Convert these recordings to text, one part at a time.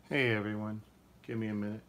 Hey everyone, give me a minute.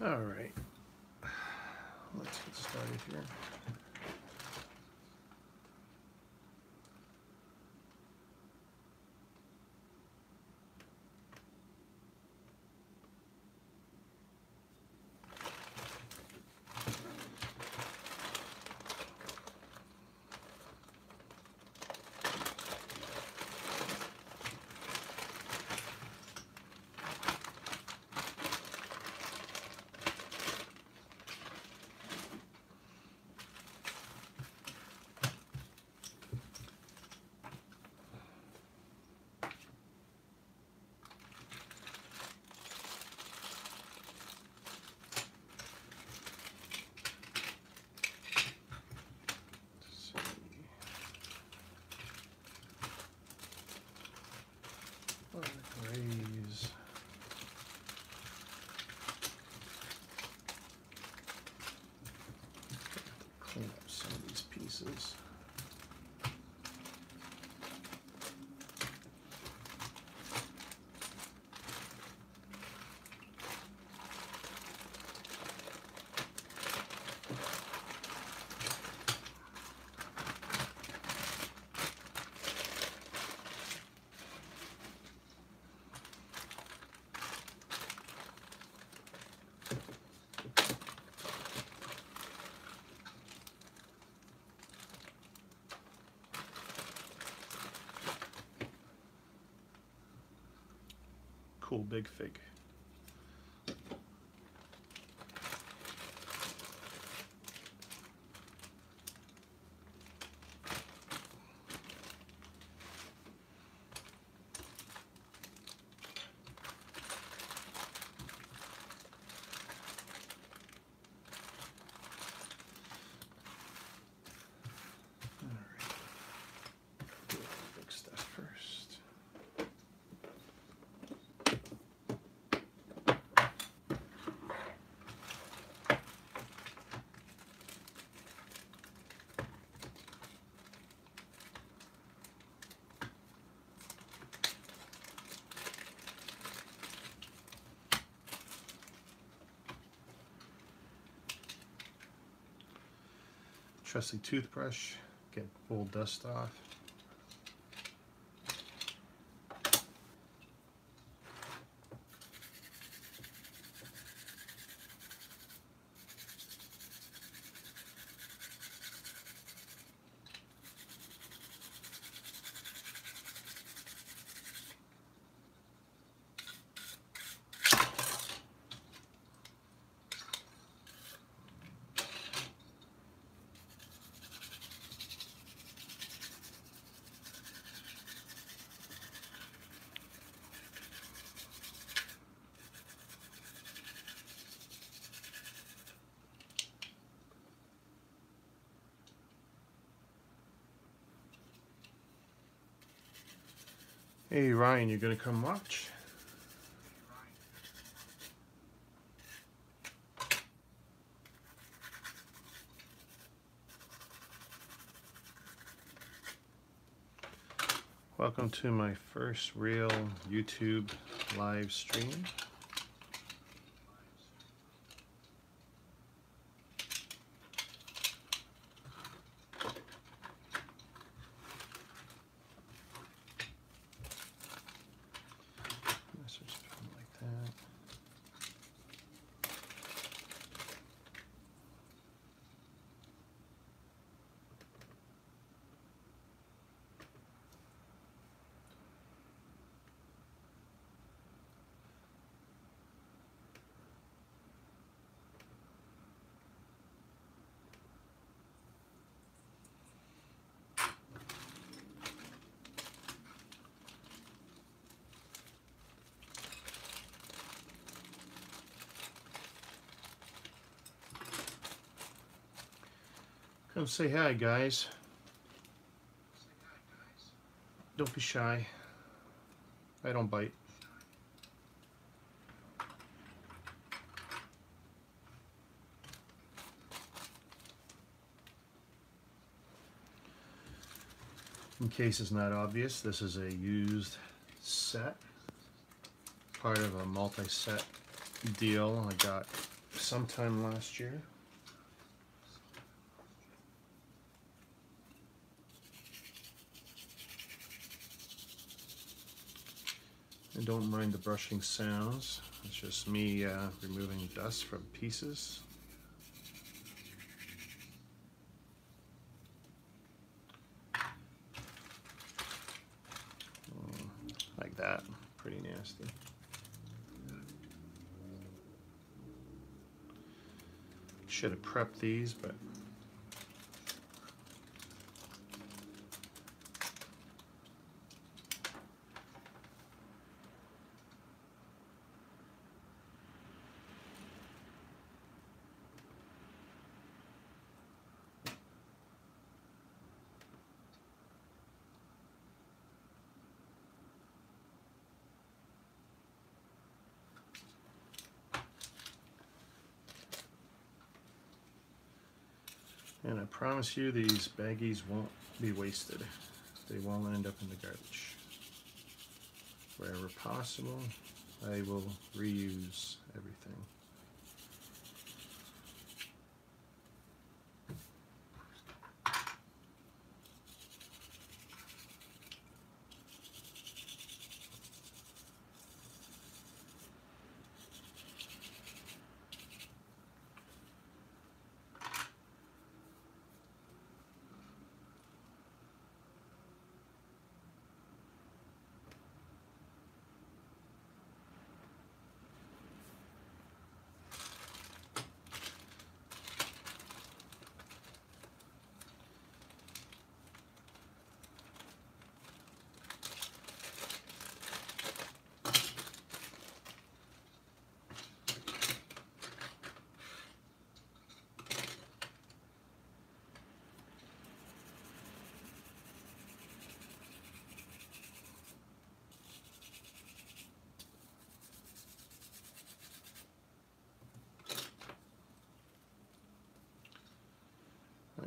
All right, let's get started here. cool big fig. Trusty toothbrush, get old dust off. Hey Ryan, you gonna come watch? Welcome to my first real YouTube live stream. Come say hi, guys. Don't be shy. I don't bite. In case it's not obvious, this is a used set, part of a multi-set deal I got sometime last year. And don't mind the brushing sounds, it's just me removing dust from pieces. Like that, pretty nasty. Should have prepped these, but and I promise you these baggies won't be wasted. They won't end up in the garbage. Wherever possible, I will reuse everything.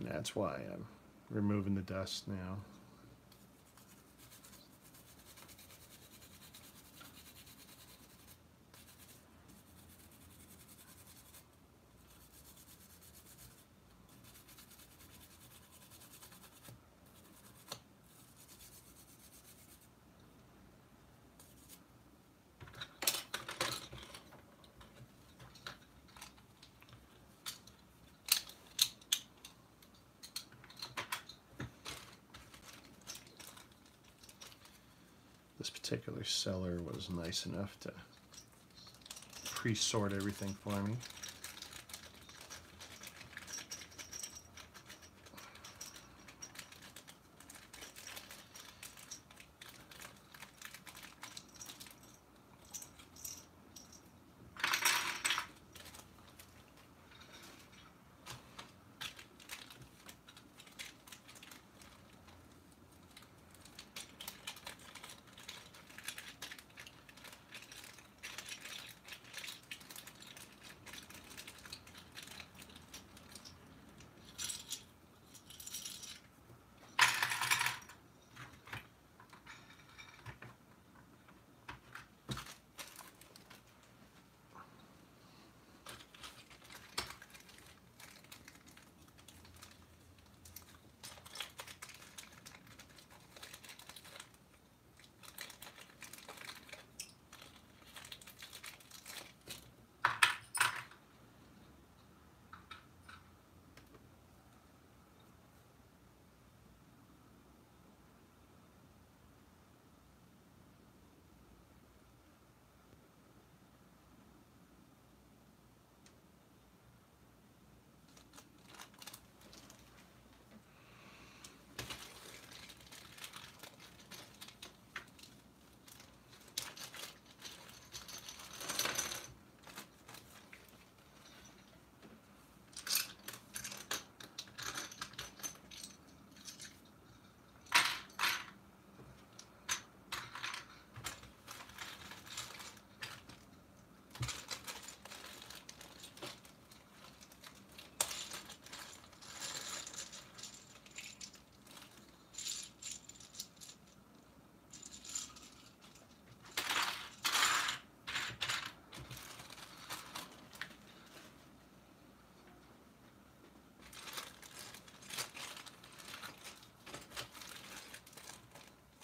And that's why I'm removing the dust now. This particular seller was nice enough to pre-sort everything for me.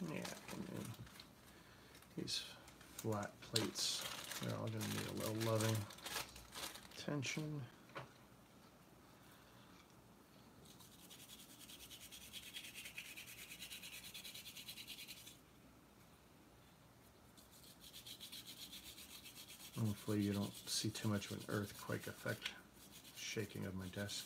Yeah, and then these flat plates, they're all going to need a little loving attention. Hopefully you don't see too much of an earthquake effect shaking of my desk.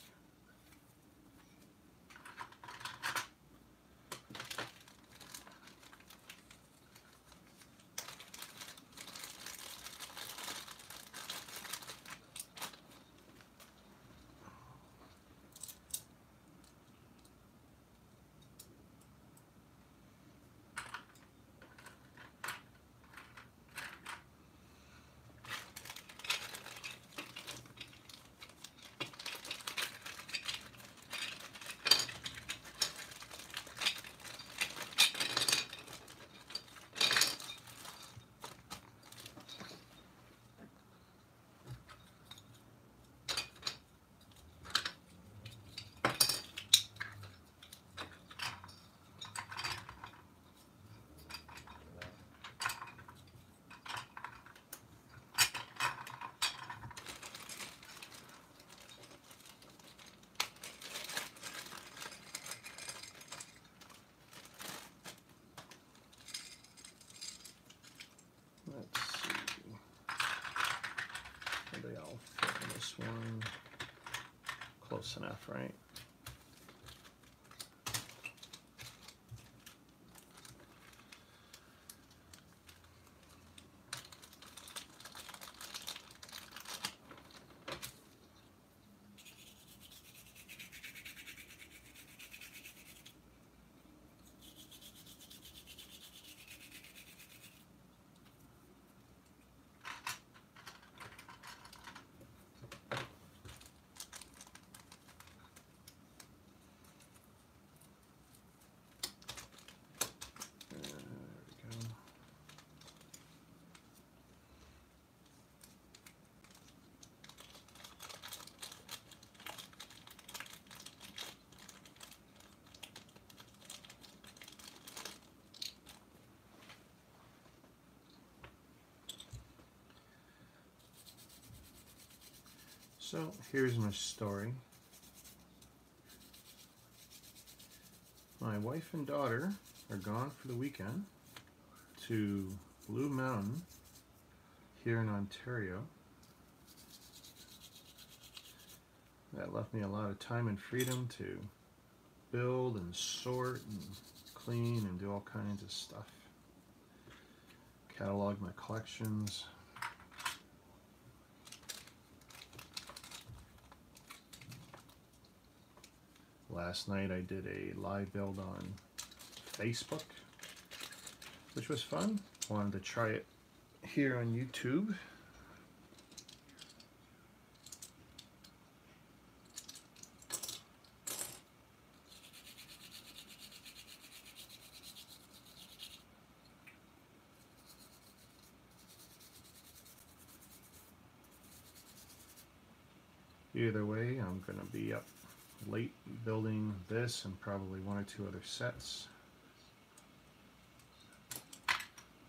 They all fit in this one. Close enough, right? So here's my story. My wife and daughter are gone for the weekend to Blue Mountain here in Ontario. That left me a lot of time and freedom to build and sort and clean and do all kinds of stuff. Catalog my collections. Last night I did a live build on Facebook, which was fun. Wanted to try it here on YouTube. Either way, I'm going to be up late building this and probably one or two other sets.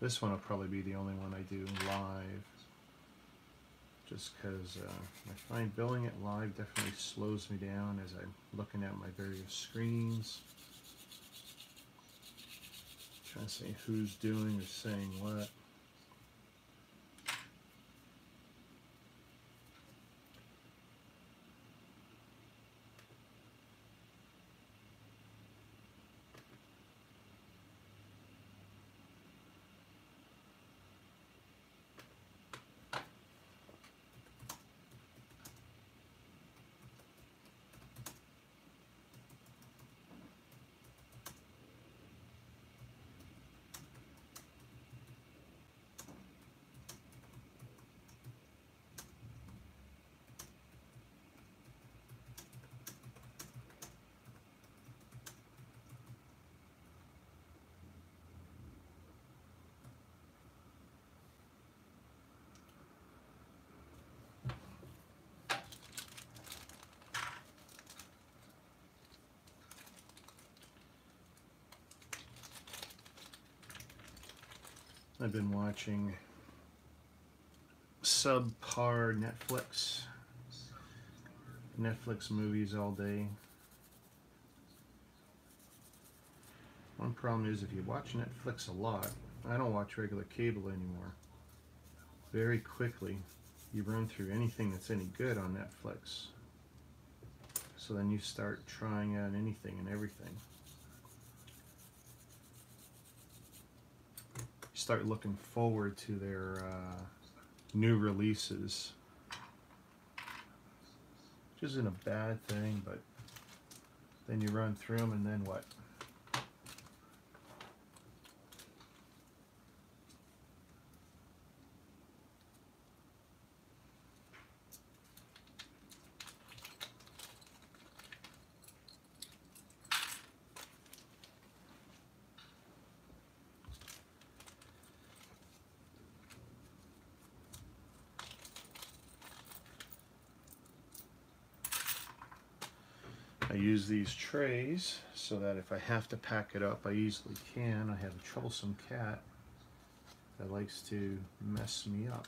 This one will probably be the only one I do live, just because I find building it live definitely slows me down as I'm looking at my various screens, trying to see who's doing or saying what. I've been watching subpar Netflix movies all day. One problem is if you watch Netflix a lot, I don't watch regular cable anymore. Very quickly, you run through anything that's any good on Netflix. So then you start trying out anything and everything. Start looking forward to their new releases, which isn't a bad thing, but then you run through them and then what? I use these trays so that if I have to pack it up, I easily can. I have a troublesome cat that likes to mess me up.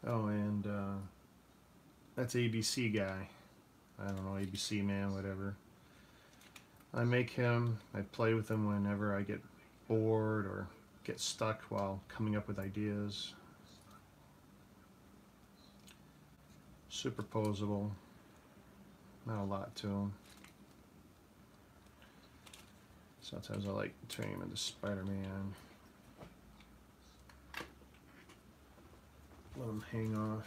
Oh, and that's ABC guy. I don't know, ABC man, whatever. I make him, I play with him whenever I get bored or get stuck while coming up with ideas. Superposable, not a lot to him. Sometimes I like turning him into Spider-Man. Let him hang off.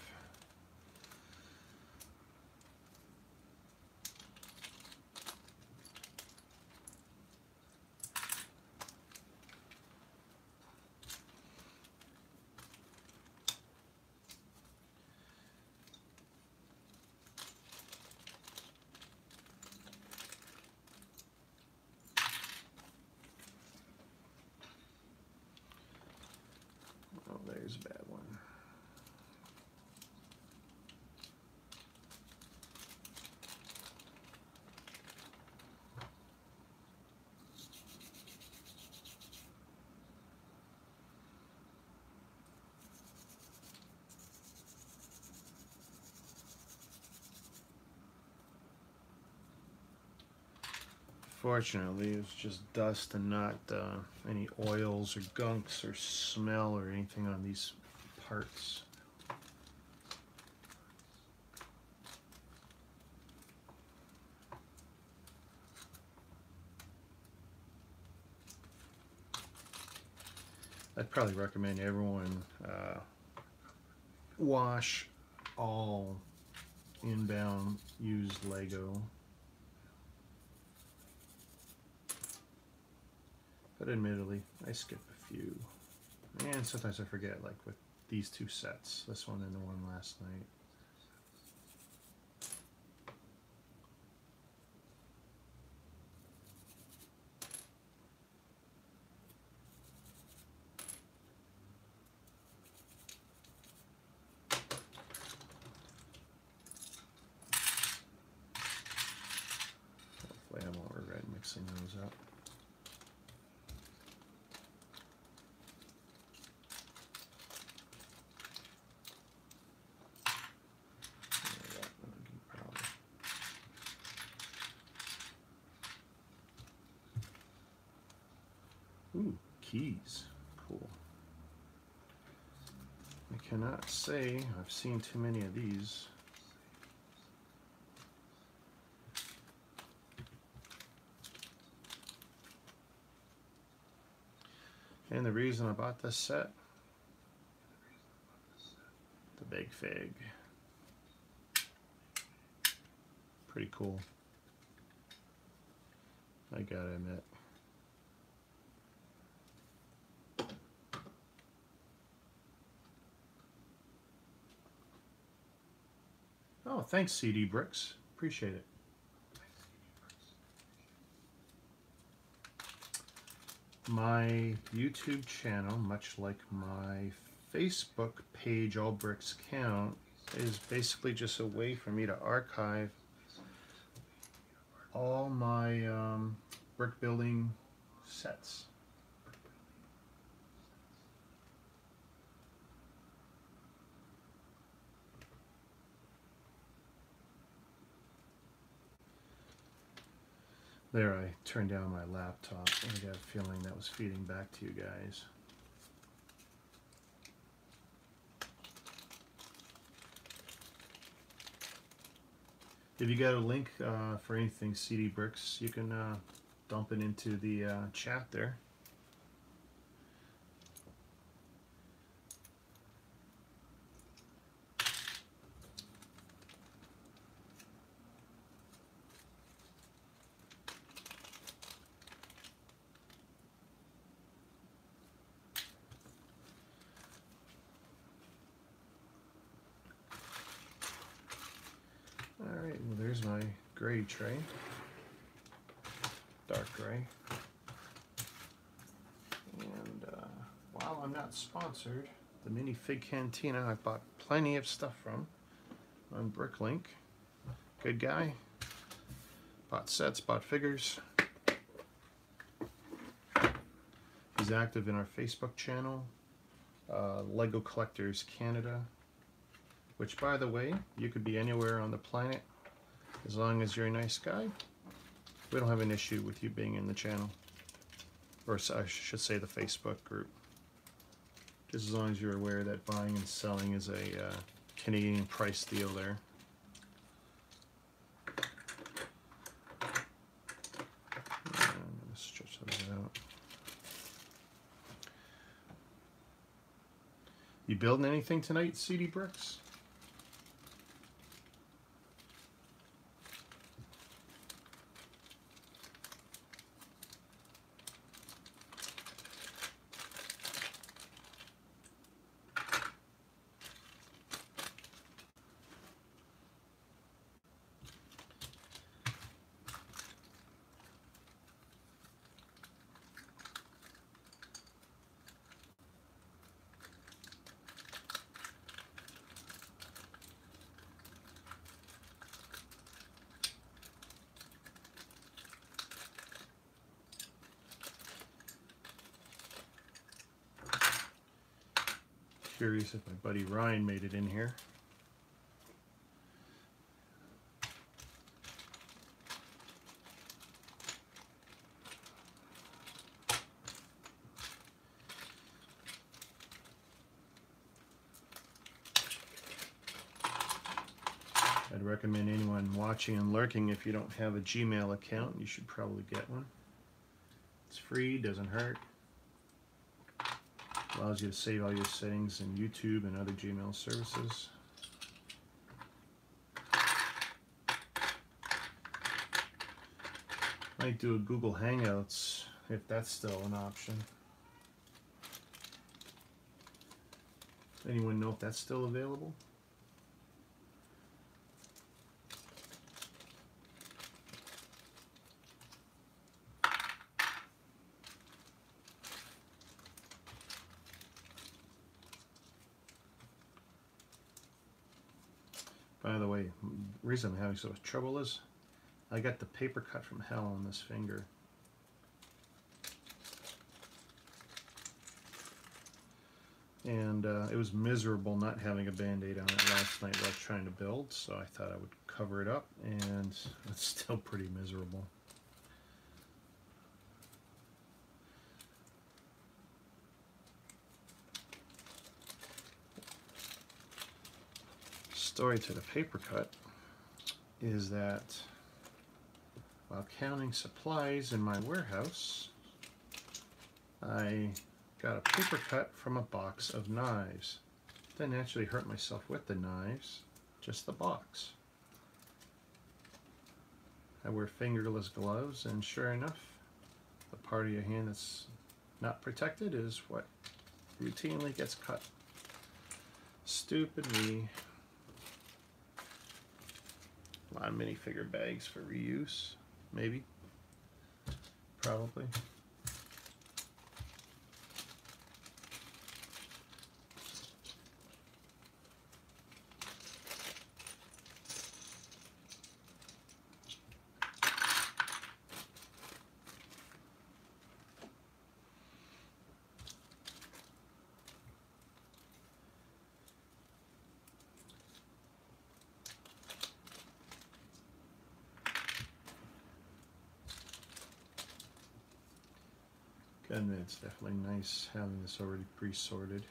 Oh, there's a bad one. Fortunately, it was just dust and not any oils or gunks or smell or anything on these parts. I'd probably recommend everyone wash all inbound used Lego. But admittedly, I skip a few. And sometimes I forget, like with these two sets, this one and the one last night. Hopefully I won't regret mixing those up. Ooh, keys. Cool. I cannot say I've seen too many of these. And the reason I bought this set, the Big Fig. Pretty cool, I gotta admit. Oh, thanks CD Bricks, appreciate it. My YouTube channel, much like my Facebook page, All Bricks Count, is basically just a way for me to archive all my brick building sets. There, I turned down my laptop. I got a feeling that was feeding back to you guys. If you got a link for anything CD Bricks, you can dump it into the chat there. Alright, well there's my gray tray. Dark gray. And while I'm not sponsored, the Mini Fig Cantina I bought plenty of stuff from on BrickLink. Good guy. Bought sets, bought figures. He's active in our Facebook channel, Lego Collectors Canada, which, by the way, you could be anywhere on the planet as long as you're a nice guy. We don't have an issue with you being in the channel, or I should say the Facebook group. Just as long as you're aware that buying and selling is a Canadian price deal there. I'm going to stretch those out. You building anything tonight, CD Bricks? Curious if my buddy Ryan made it in here. recommend anyone watching and lurking, if you don't have a Gmail account, you should probably get one. It's free, doesn't hurt. Allows you to save all your settings in YouTube and other Gmail services. Might do a Google Hangouts if that's still an option. Anyone know if that's still available? By the way, the reason I'm having so much trouble is I got the paper cut from hell on this finger. And it was miserable not having a band-aid on it last night while I was trying to build, so I thought I would cover it up, and it's still pretty miserable. Story to the paper cut is that while counting supplies in my warehouse, I got a paper cut from a box of knives. Didn't actually hurt myself with the knives, just the box. I wear fingerless gloves, and sure enough, the part of your hand that's not protected is what routinely gets cut. Stupid me. A lot of minifigure bags for reuse, maybe, probably. And it's definitely nice having this already pre-sorted.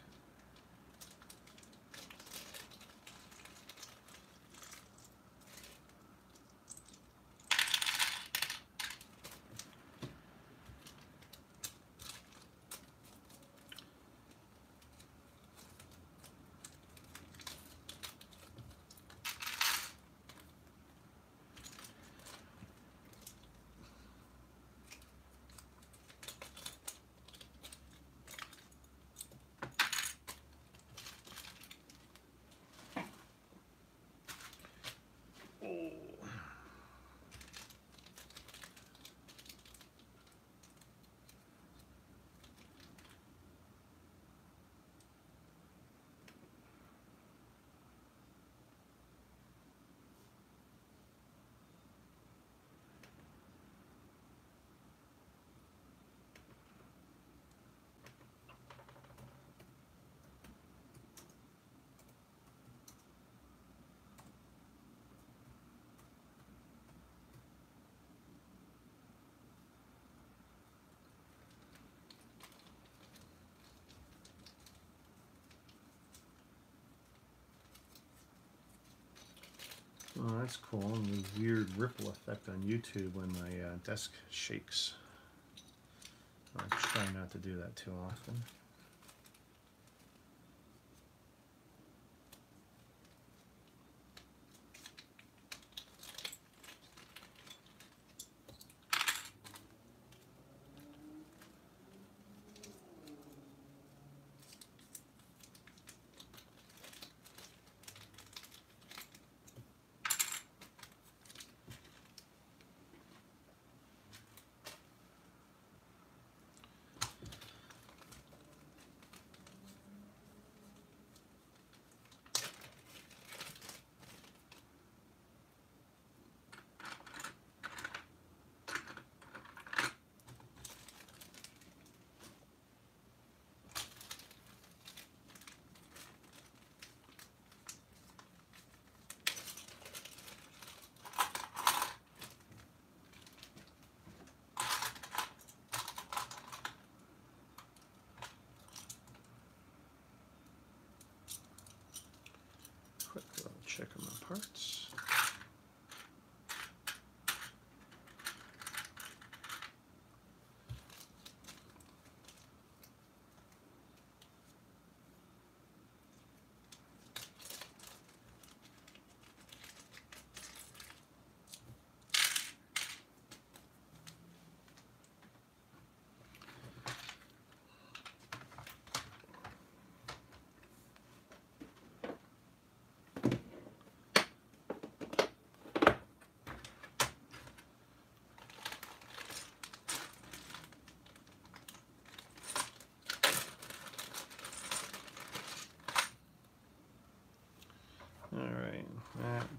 Oh, that's cool. And the weird ripple effect on YouTube when my desk shakes. I try not to do that too often.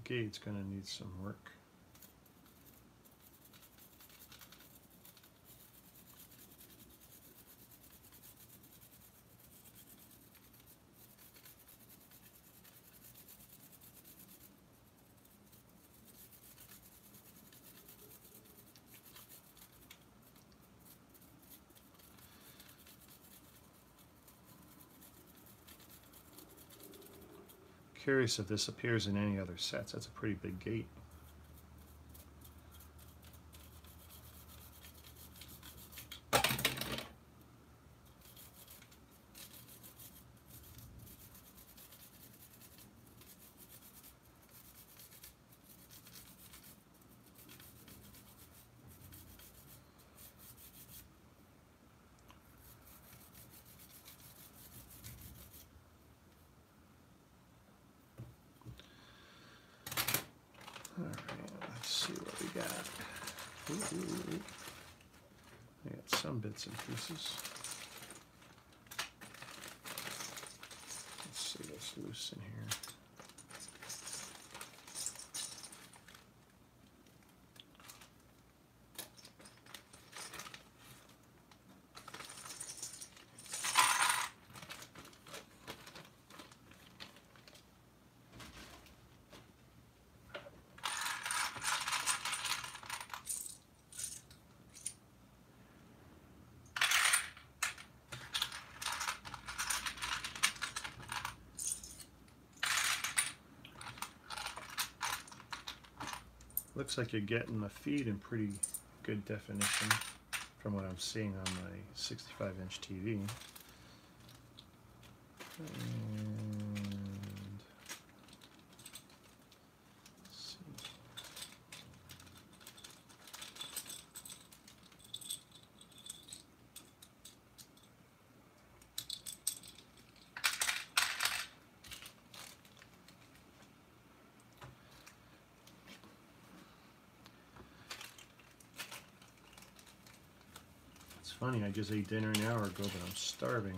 gate's going to need some work. Curious if this appears in any other sets. That's a pretty big gate. I got some bits and pieces. Let's see what's loose in here. Looks like you're getting the feed in pretty good definition from what I'm seeing on my 65-inch TV. And let's see. Funny, I just ate dinner an hour ago, but I'm starving.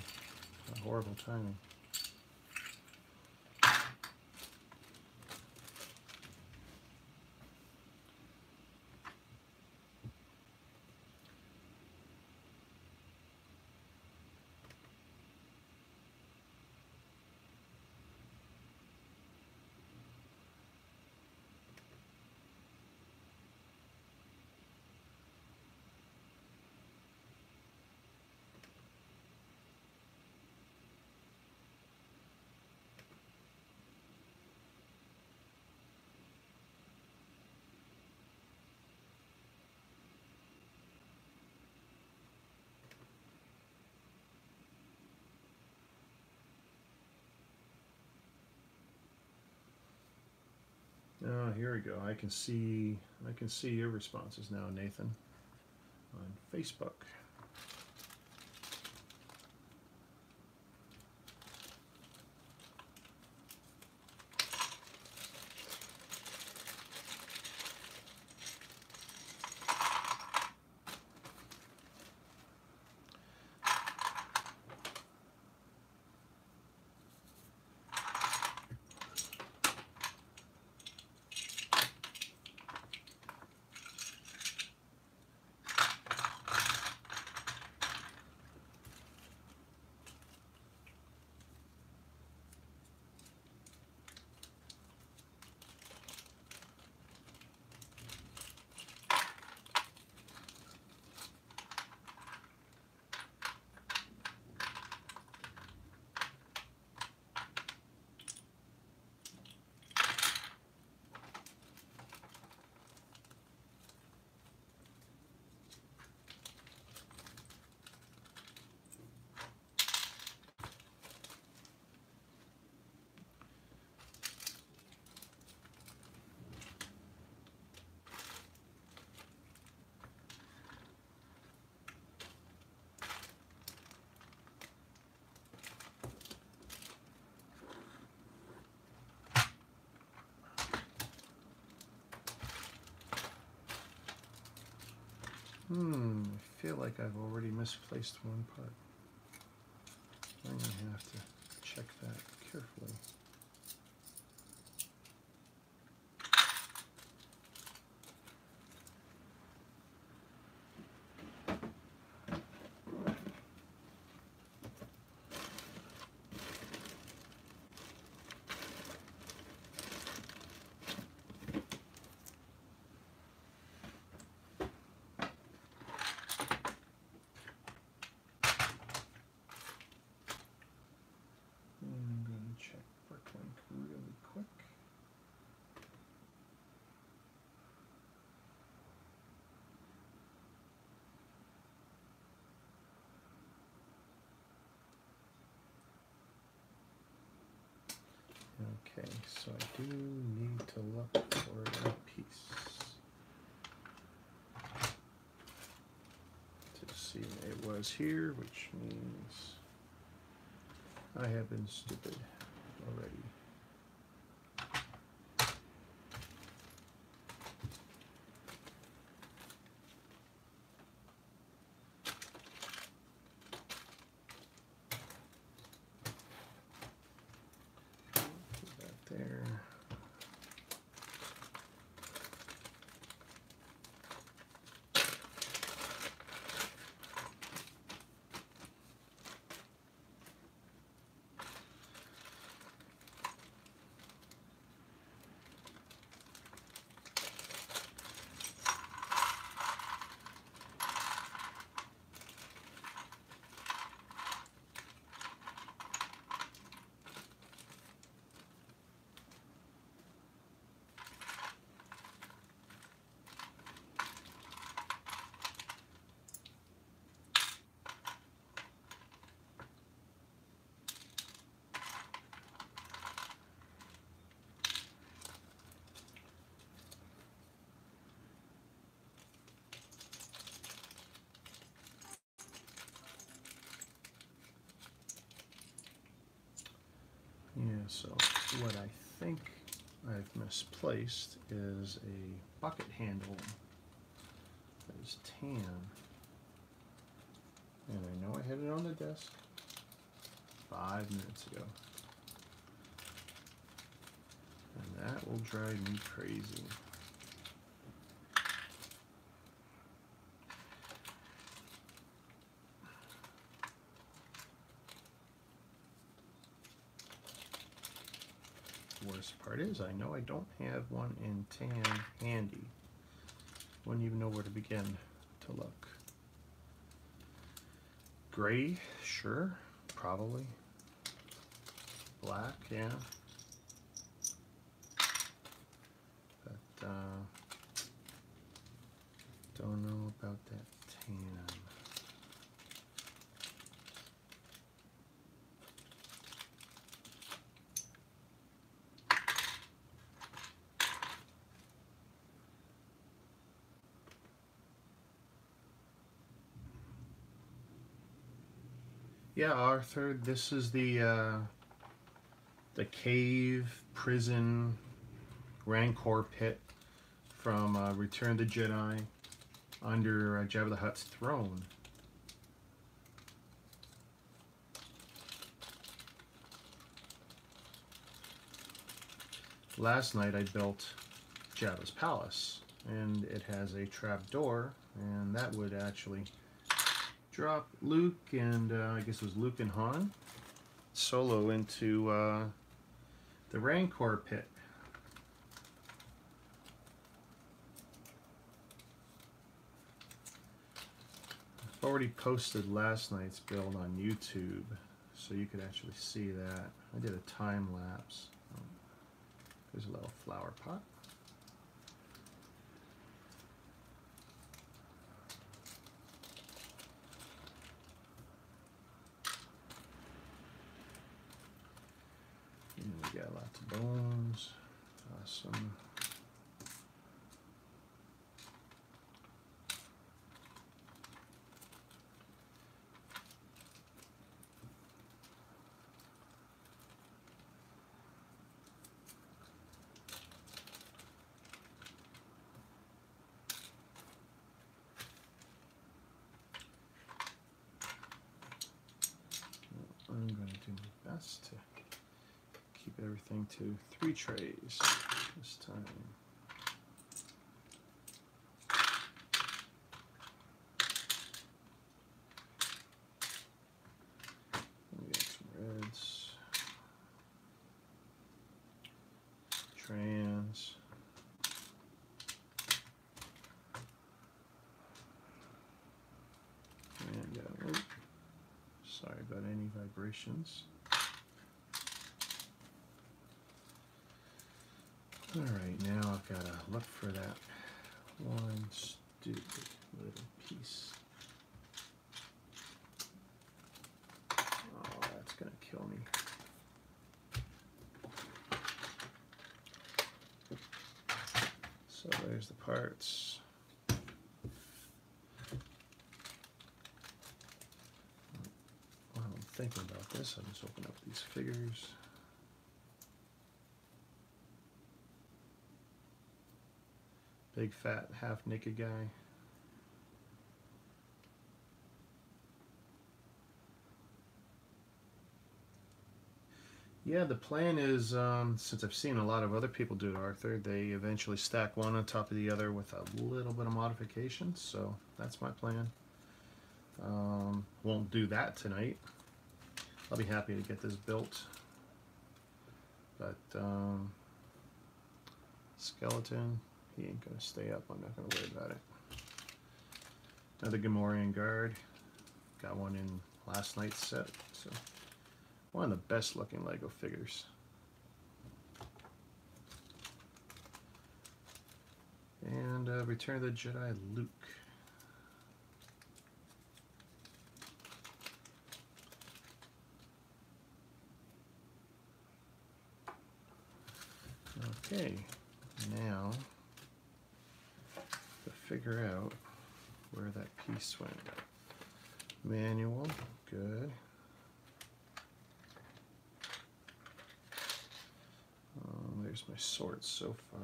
A horrible timing. Oh, here we go. I can see your responses now, Nathan, on Facebook. I feel like I've already misplaced one part. I'm going to have to check that carefully. Okay, so I do need to look for that piece to see it was here, which means I have been stupid already. There. Yeah, so what I think I've misplaced is a bucket handle that is tan. And I know I had it on the desk 5 minutes ago. And that will drive me crazy. Worst part is I know I don't have one in tan handy. Wouldn't even know where to begin to look. Gray, sure, probably. Black, yeah. But don't know about that tan. Yeah, Arthur, this is the cave prison Rancor Pit from Return of the Jedi under Jabba the Hutt's throne. Last night I built Jabba's palace, and it has a trap door, and that would actually drop Luke and I guess it was Luke and Han Solo into the Rancor Pit. I've already posted last night's build on YouTube, so you could actually see that. I did a time lapse. There's a little flower pot. And we got lots of bones. Awesome. I'm going to do my best to keep everything to 3 trays this time. We got some reds, trans, and oops, sorry about any vibrations. Alright, now I've got to look for that one stupid little piece. Oh, that's going to kill me. So there's the parts. While I'm thinking about this, I'll just open up these figures. Big fat half naked guy. Yeah, the plan is, since I've seen a lot of other people do it, Arthur, they eventually stack one on top of the other with a little bit of modification, so that's my plan. Won't do that tonight. I'll be happy to get this built. But, skeleton, he ain't gonna stay up, I'm not gonna worry about it. Another Gamorrean Guard, got one in last night's set, so. One of the best looking Lego figures. And Return of the Jedi Luke. Okay, now to figure out where that piece went. Manual, good. There's my sorts so far.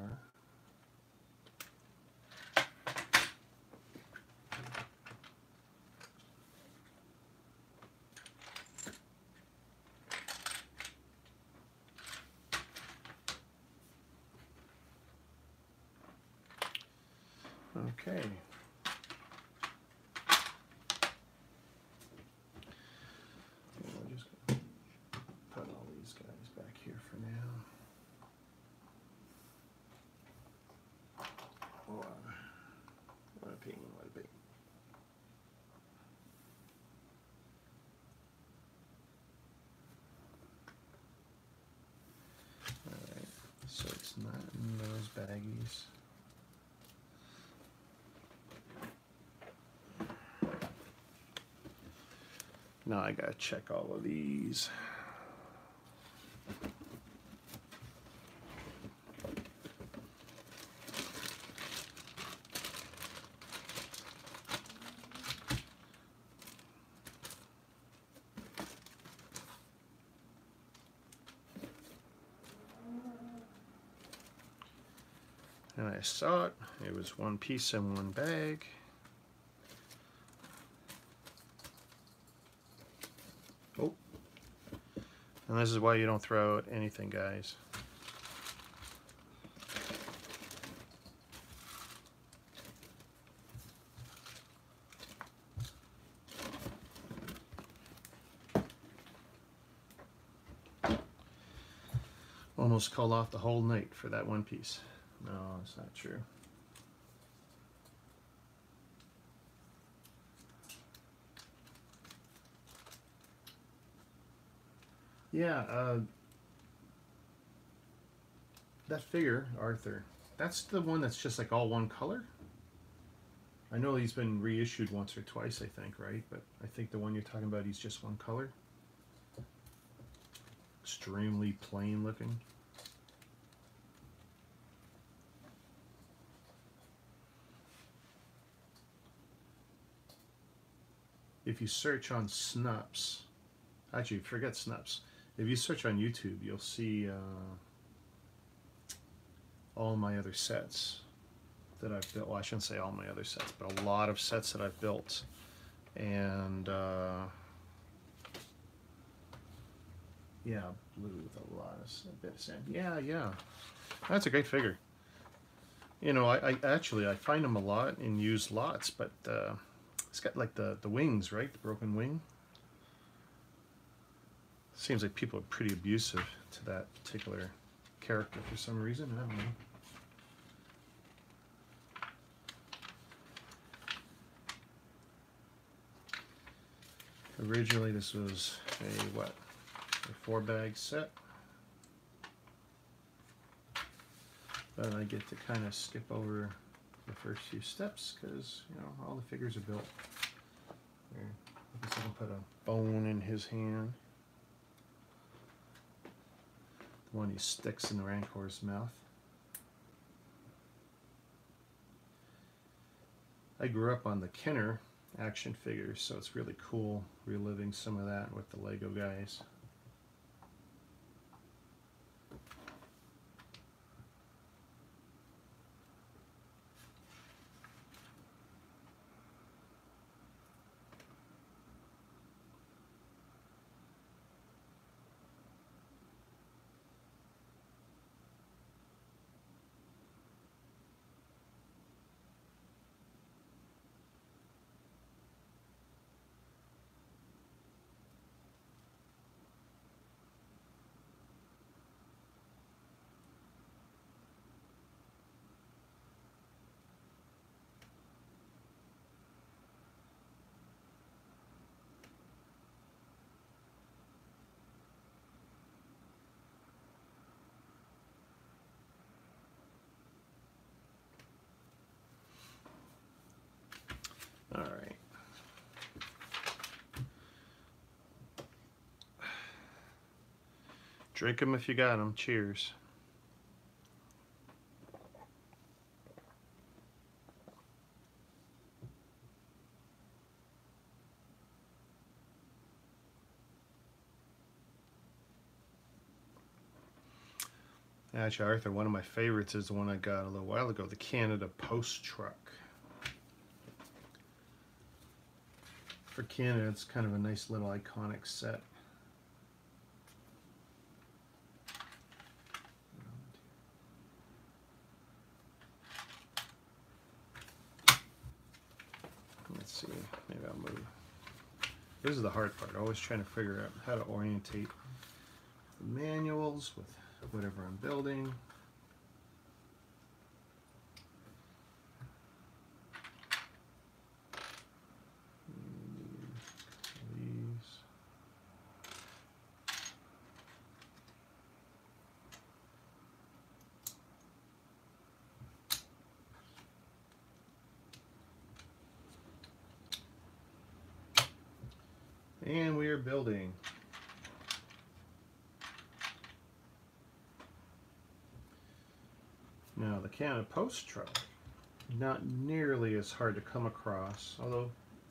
Okay. We're just going to put all these guys back here for now. What a pain, what a pain. Alright, so it's not in those baggies. Now I gotta check all of these. And I saw it. It was one piece in one bag. Oh. And this is why you don't throw out anything, guys. Almost called off the whole night for that one piece. No, it's not true. Yeah, that figure, Arthur, that's the one that's just like all one color? I know he's been reissued once or twice, I think, right? But I think the one you're talking about, he's just one color. Extremely plain looking. If you search on Snups, actually forget Snups, if you search on YouTube, you'll see all my other sets that I've built. Well, I shouldn't say all my other sets, but a lot of sets that I've built. And yeah, blue with a lot of a bit of sand. Yeah, that's a great figure. You know, I actually find them a lot in used lots, but it's got like the wings, right? The broken wing. Seems like people are pretty abusive to that particular character for some reason. I don't know. Originally, this was a 4-bag set. But I get to kind of skip over the first few steps because, you know, all the figures are built. There, I guess I can put a bone in his hand. The one he sticks in the Rancor's mouth. I grew up on the Kenner action figures, so it's really cool reliving some of that with the Lego guys. All right. Drink them if you got them. Cheers. Actually, Arthur, one of my favorites is the one I got a little while ago, the Canada Post Truck. For Canada, it's kind of a nice little iconic set. Let's see, maybe I'll move. This is the hard part, always trying to figure out how to orientate the manuals with whatever I'm building. And we are building. Now the Canada Post Truck, not nearly as hard to come across, although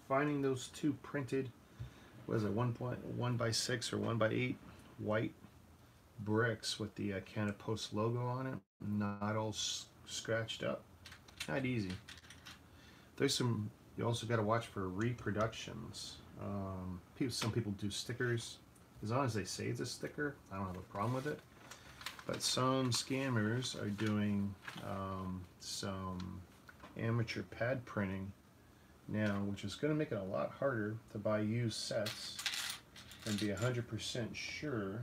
finding those two printed, was it 1.1x6 or 1x8 white bricks with the Canada Post logo on it, not all scratched up, not easy. There's some, you also got to watch for reproductions. Some people do stickers. As long as they say it's a sticker, I don't have a problem with it. But some scammers are doing some amateur pad printing now, which is going to make it a lot harder to buy used sets and be 100% sure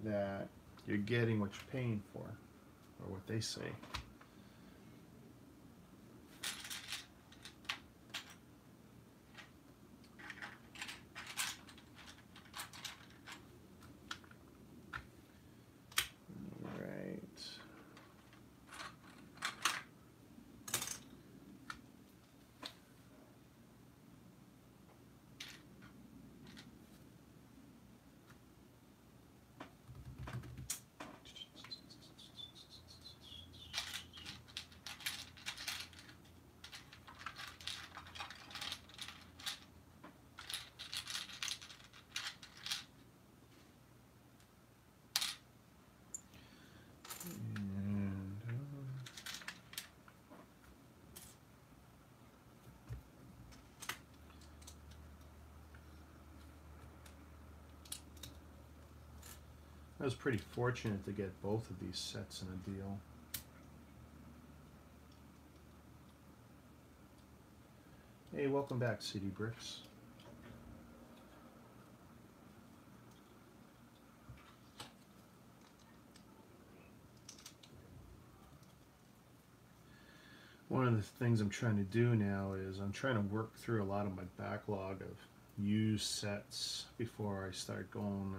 that you're getting what you're paying for, or what they say. I was pretty fortunate to get both of these sets in a deal. Hey, welcome back, CD Bricks. One of the things I'm trying to do now is I'm trying to work through a lot of my backlog of used sets before I start going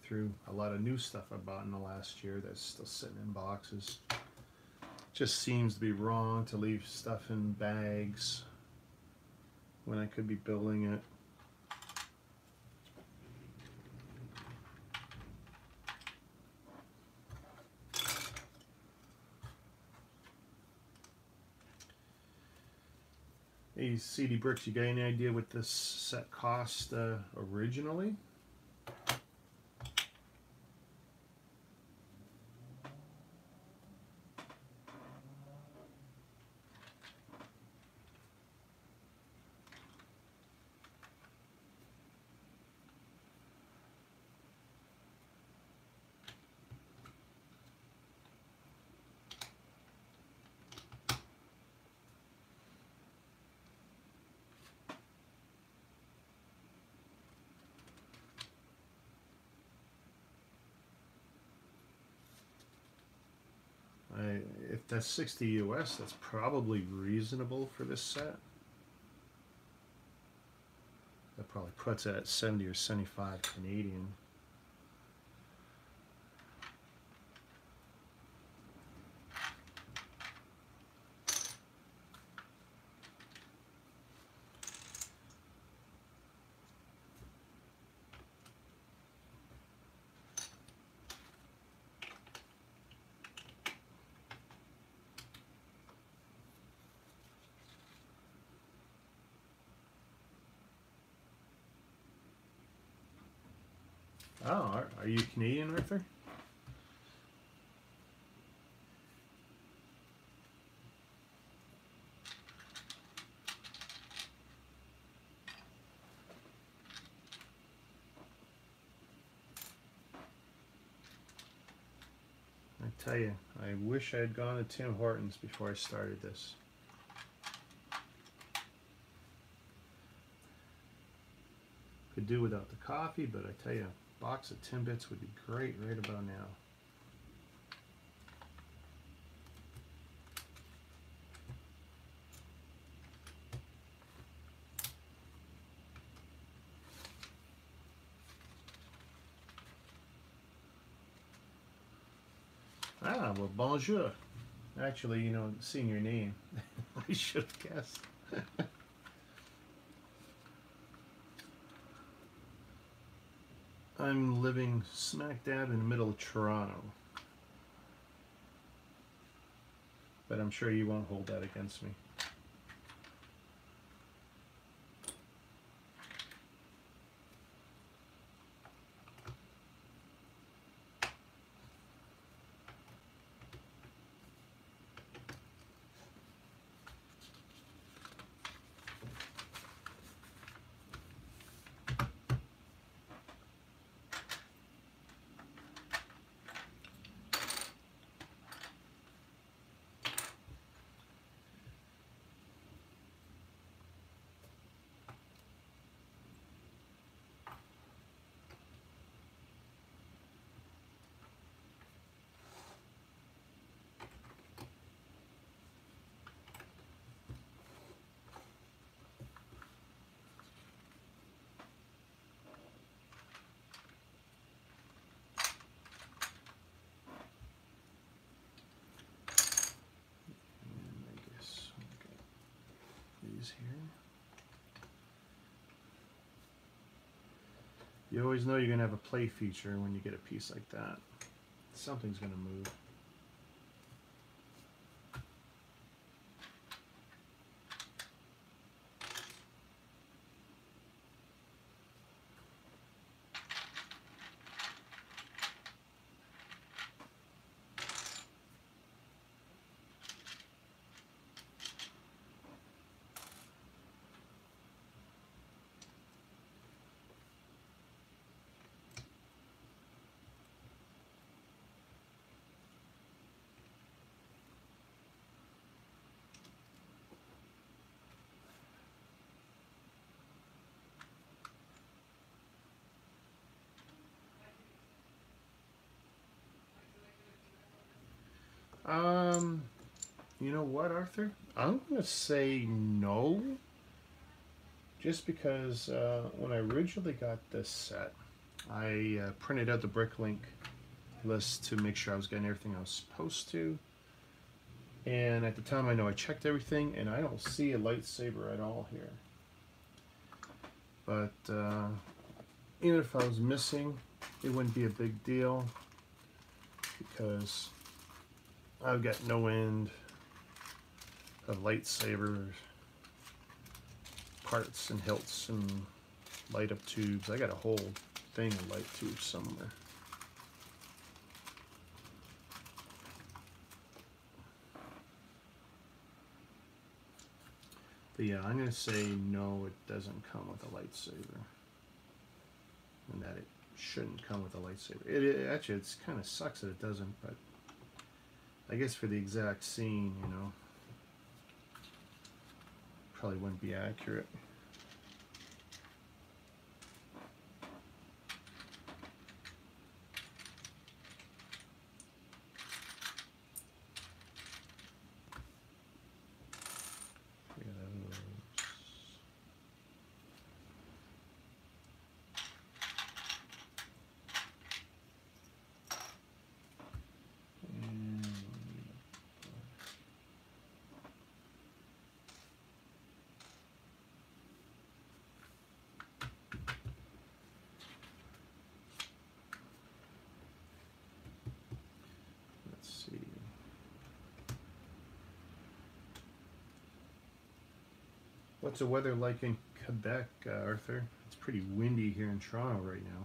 through a lot of new stuff I bought in the last year that's still sitting in boxes. Just seems to be wrong to leave stuff in bags when I could be building it. Hey, CD Bricks, you got any idea what this set cost originally? If that's 60 US, that's probably reasonable for this set. That probably puts it at 70 or 75 Canadian. Oh, are you Canadian, Arthur? I tell you, I wish I had gone to Tim Hortons before I started this. Could do without the coffee, but I tell you, a box of Timbits would be great right about now. Ah, well, bonjour. Actually, you know, seeing your name, I should have guessed. I'm living smack dab in the middle of Toronto. But I'm sure you won't hold that against me. Here. You always know you're going to have a play feature when you get a piece like that. Something's going to move. You know what, Arthur? I'm going to say no. Just because when I originally got this set, I printed out the BrickLink list to make sure I was getting everything I was supposed to. And at the time, I know I checked everything, and I don't see a lightsaber at all here. But even if I was missing, it wouldn't be a big deal because I've got no end of lightsabers parts and hilts and light up tubes. I got a whole thing of light tubes somewhere. But yeah, I'm going to say no, it doesn't come with a lightsaber. And that it shouldn't come with a lightsaber. It actually, it's kind of sucks that it doesn't, but I guess for the exact scene, you know, probably wouldn't be accurate. What's the weather like in Quebec, Arthur? It's pretty windy here in Toronto right now.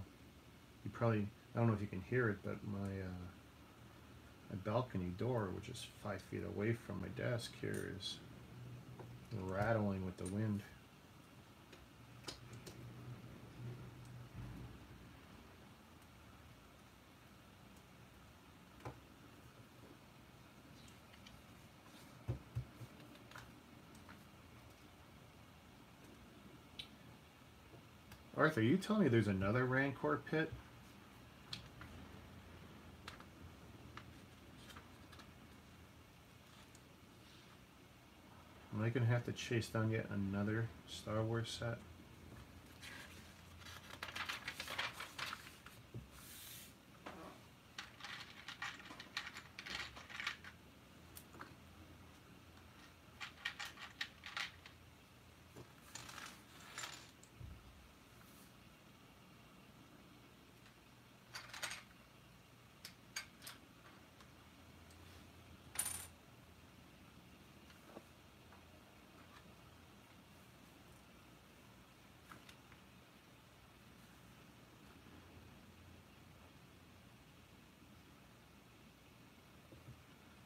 You probably, I don't know if you can hear it, but my balcony door, which is 5 feet away from my desk here, is rattling with the wind. Arthur, you telling me there's another Rancor Pit? Am I going to have to chase down yet another Star Wars set?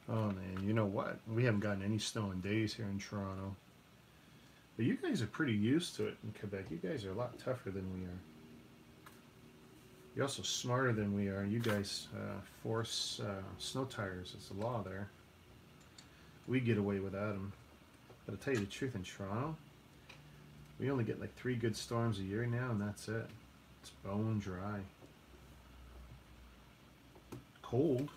Oh man, you know what? We haven't gotten any snow in days here in Toronto. But you guys are pretty used to it in Quebec. You guys are a lot tougher than we are. You're also smarter than we are. You guys force snow tires. It's the law there. We get away without them. But to tell you the truth, in Toronto, we only get like 3 good storms a year now, and that's it. It's bone dry. Cold.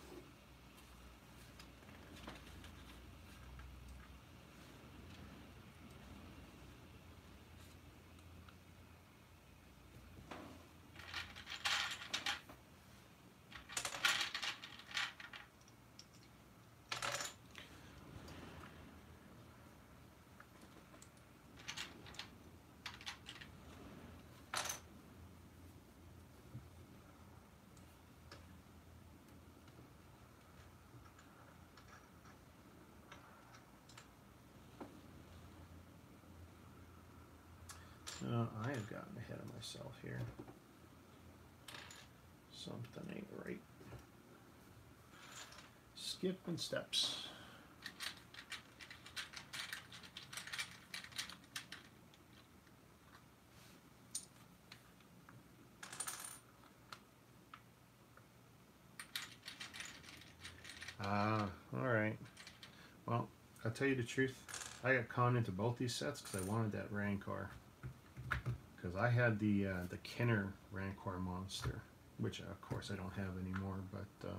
I have gotten ahead of myself here. Something ain't right. Skipping steps. All right. Well, I'll tell you the truth. I got conned into both these sets because I wanted that Rancor. Because I had the Kenner Rancor monster, which of course I don't have anymore, but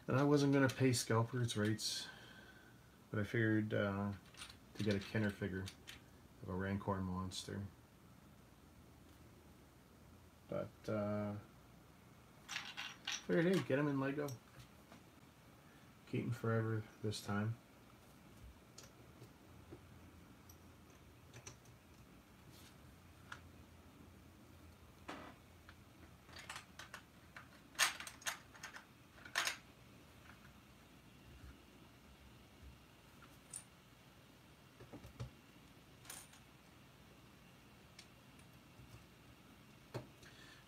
and I wasn't going to pay scalpers rates, but I figured to get a Kenner figure of a Rancor monster. But figured, hey, get them in Lego. Keep them forever this time.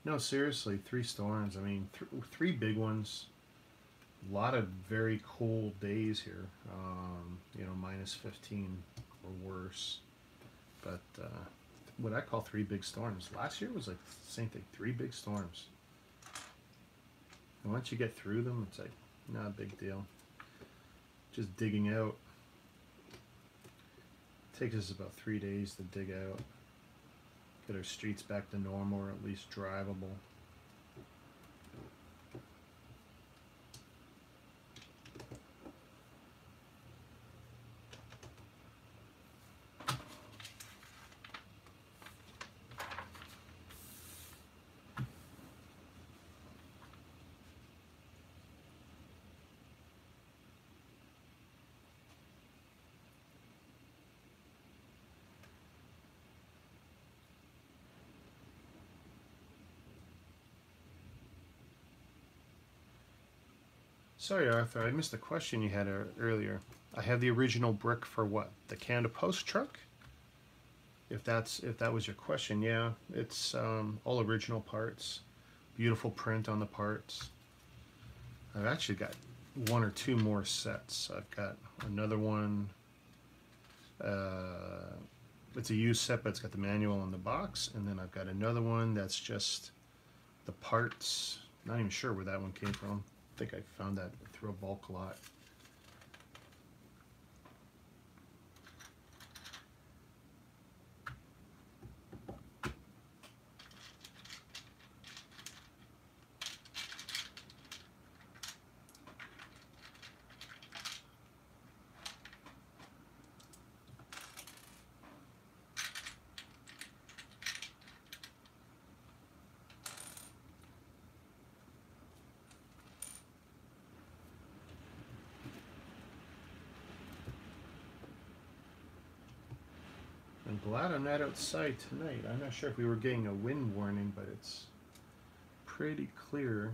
No, seriously, 3 storms. I mean, three big ones. A lot of very cold days here. You know, minus 15 or worse. But what I call 3 big storms. Last year was like the same thing. 3 big storms. And once you get through them, it's like not a big deal. Just digging out. Takes us about 3 days to dig out. Get our streets back to normal, or at least drivable. Sorry, Arthur, I missed the question you had earlier. I have the original brick for what? The Canada Post truck? If that was your question, yeah, it's all original parts. Beautiful print on the parts. I've actually got 1 or 2 more sets. I've got another one. It's a used set, but it's got the manual in the box, and then I've got another one that's just the parts. Not even sure where that one came from. I think I found that through a bulk lot. I'm glad I'm not outside tonight. I'm not sure if we were getting a wind warning, but it's pretty clear.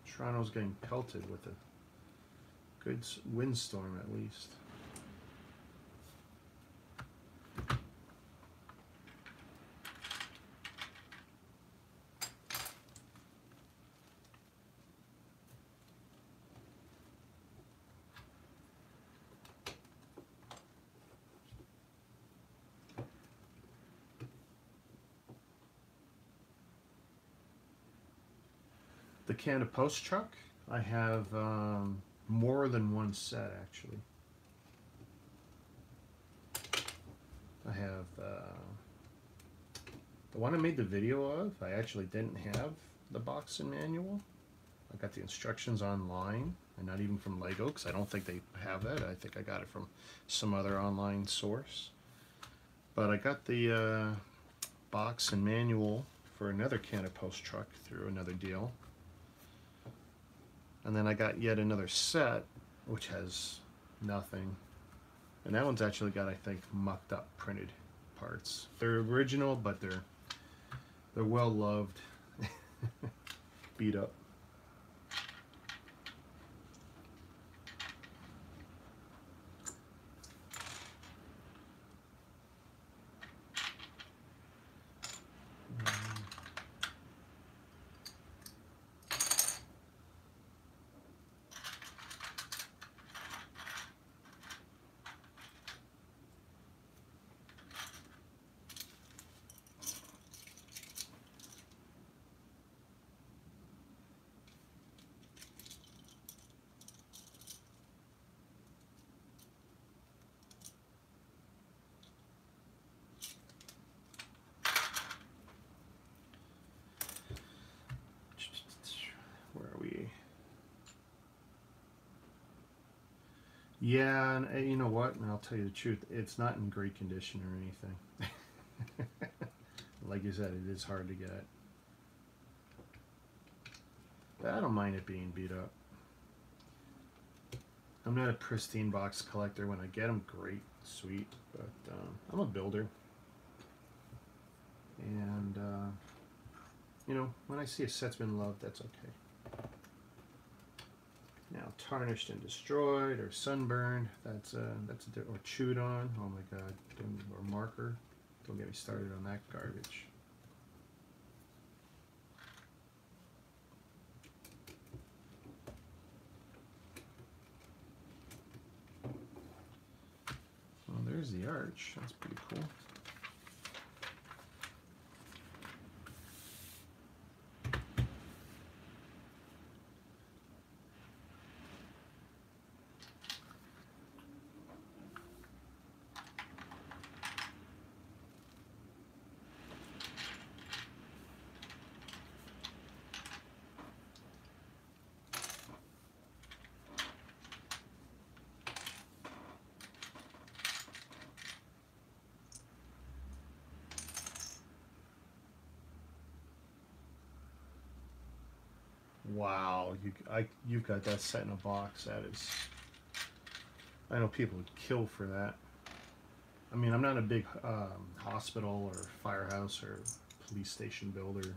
Toronto's getting pelted with a good windstorm at least. The Canada Post truck, I have more than one set actually. I have the one I made the video of, I actually didn't have the box and manual. I got the instructions online, and not even from Lego, because I don't think they have that. I think I got it from some other online source. But I got the box and manual for another Canada Post truck through another deal. And then I got yet another set, which has nothing. And that one's actually got, I think, mucked up printed parts. They're original, but they're well loved, beat up. Yeah, and you know what? And I'll tell you the truth, it's not in great condition or anything. Like you said, it is hard to get. But I don't mind it being beat up. I'm not a pristine box collector. When I get them, great, sweet. But I'm a builder. And, you know, when I see a set's been loved, that's okay. Now, tarnished and destroyed, or sunburned, that's or chewed on. Oh my God, or marker. Don't get me started on that garbage. the arch. That's pretty cool. Wow, you've got that set in a box. That is, I know people would kill for that. I mean, I'm not a big hospital or firehouse or police station builder.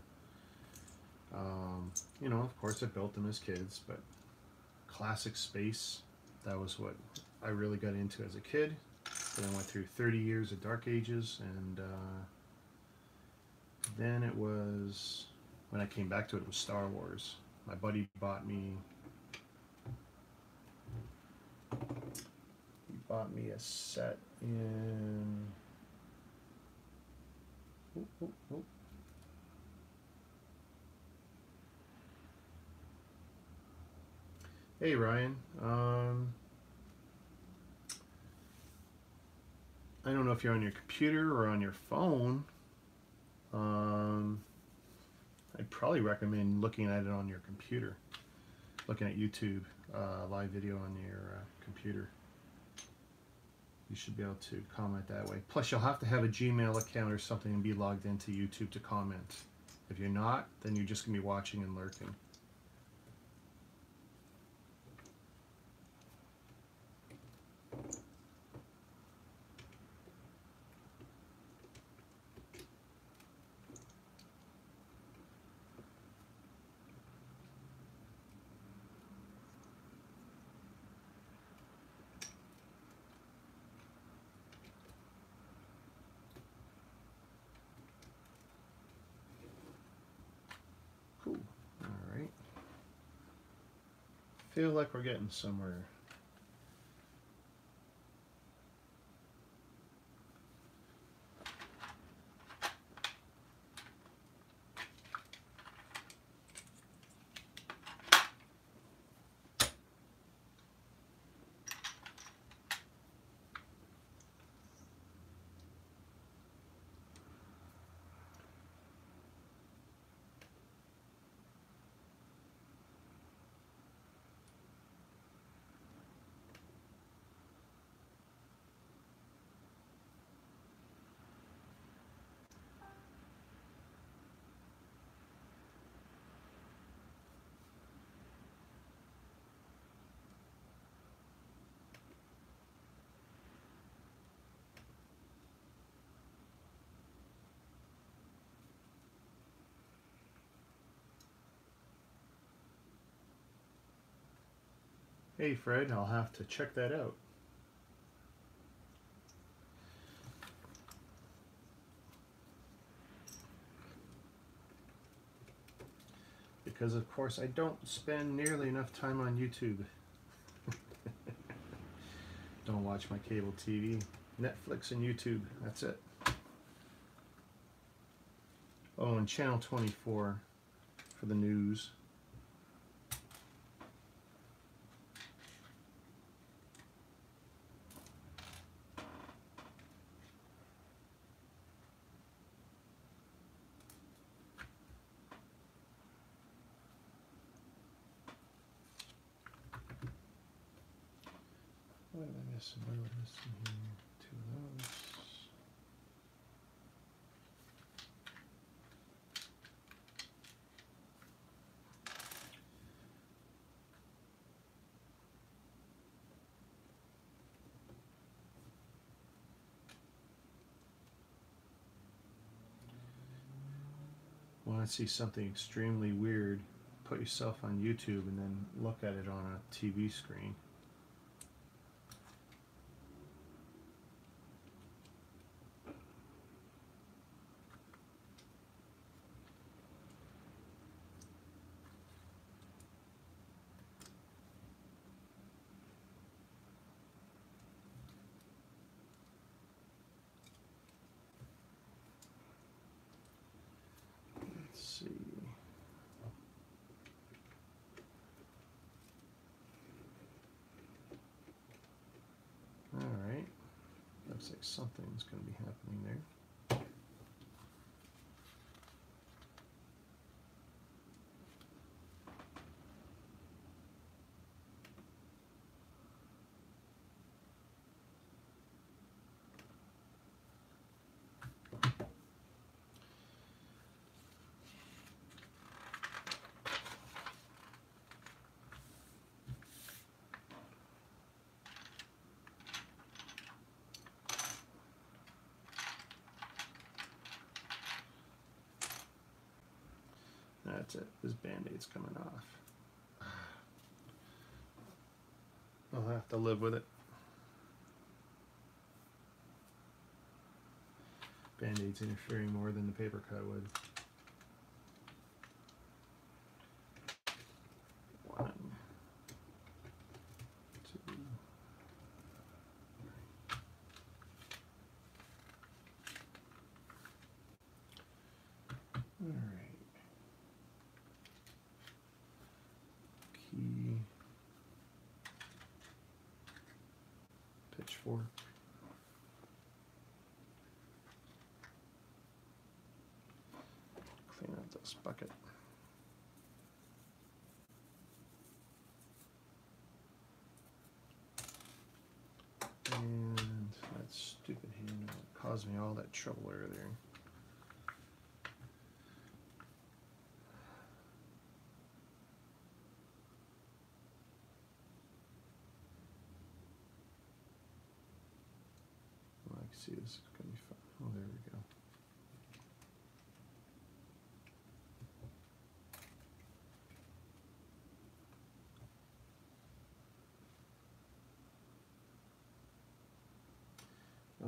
You know, of course, I built them as kids, but classic space, that was what I really got into as a kid. Then I went through 30 years of Dark Ages, and then it was, when I came back to it, it was Star Wars. My buddy bought me a set in Hey Ryan, I don't know if you're on your computer or on your phone. I'd probably recommend looking at it on your computer, looking at YouTube live video on your computer. You should be able to comment that way. Plus, you'll have to have a Gmail account or something and be logged into YouTube to comment. If you're not, then you're just going to be watching and lurking. Feel like we're getting somewhere. Hey Fred, I'll have to check that out. Because of course I don't spend nearly enough time on YouTube. Don't watch my cable TV. Netflix and YouTube, that's it. Oh, and Channel 24 for the news. What am I missing? What am I missing here? Two of those. Want to see something extremely weird, put yourself on YouTube and then look at it on a TV screen. Looks like something's going to be happening there. That's it. This band-aid's coming off. I'll have to live with it. Band-aid's interfering more than the paper cut would. 1, 2. All right. Key. Pitchfork. Clean out this bucket. And that stupid hand caused me all that trouble earlier. Well, I can see this is going to be fun. Oh, there we go.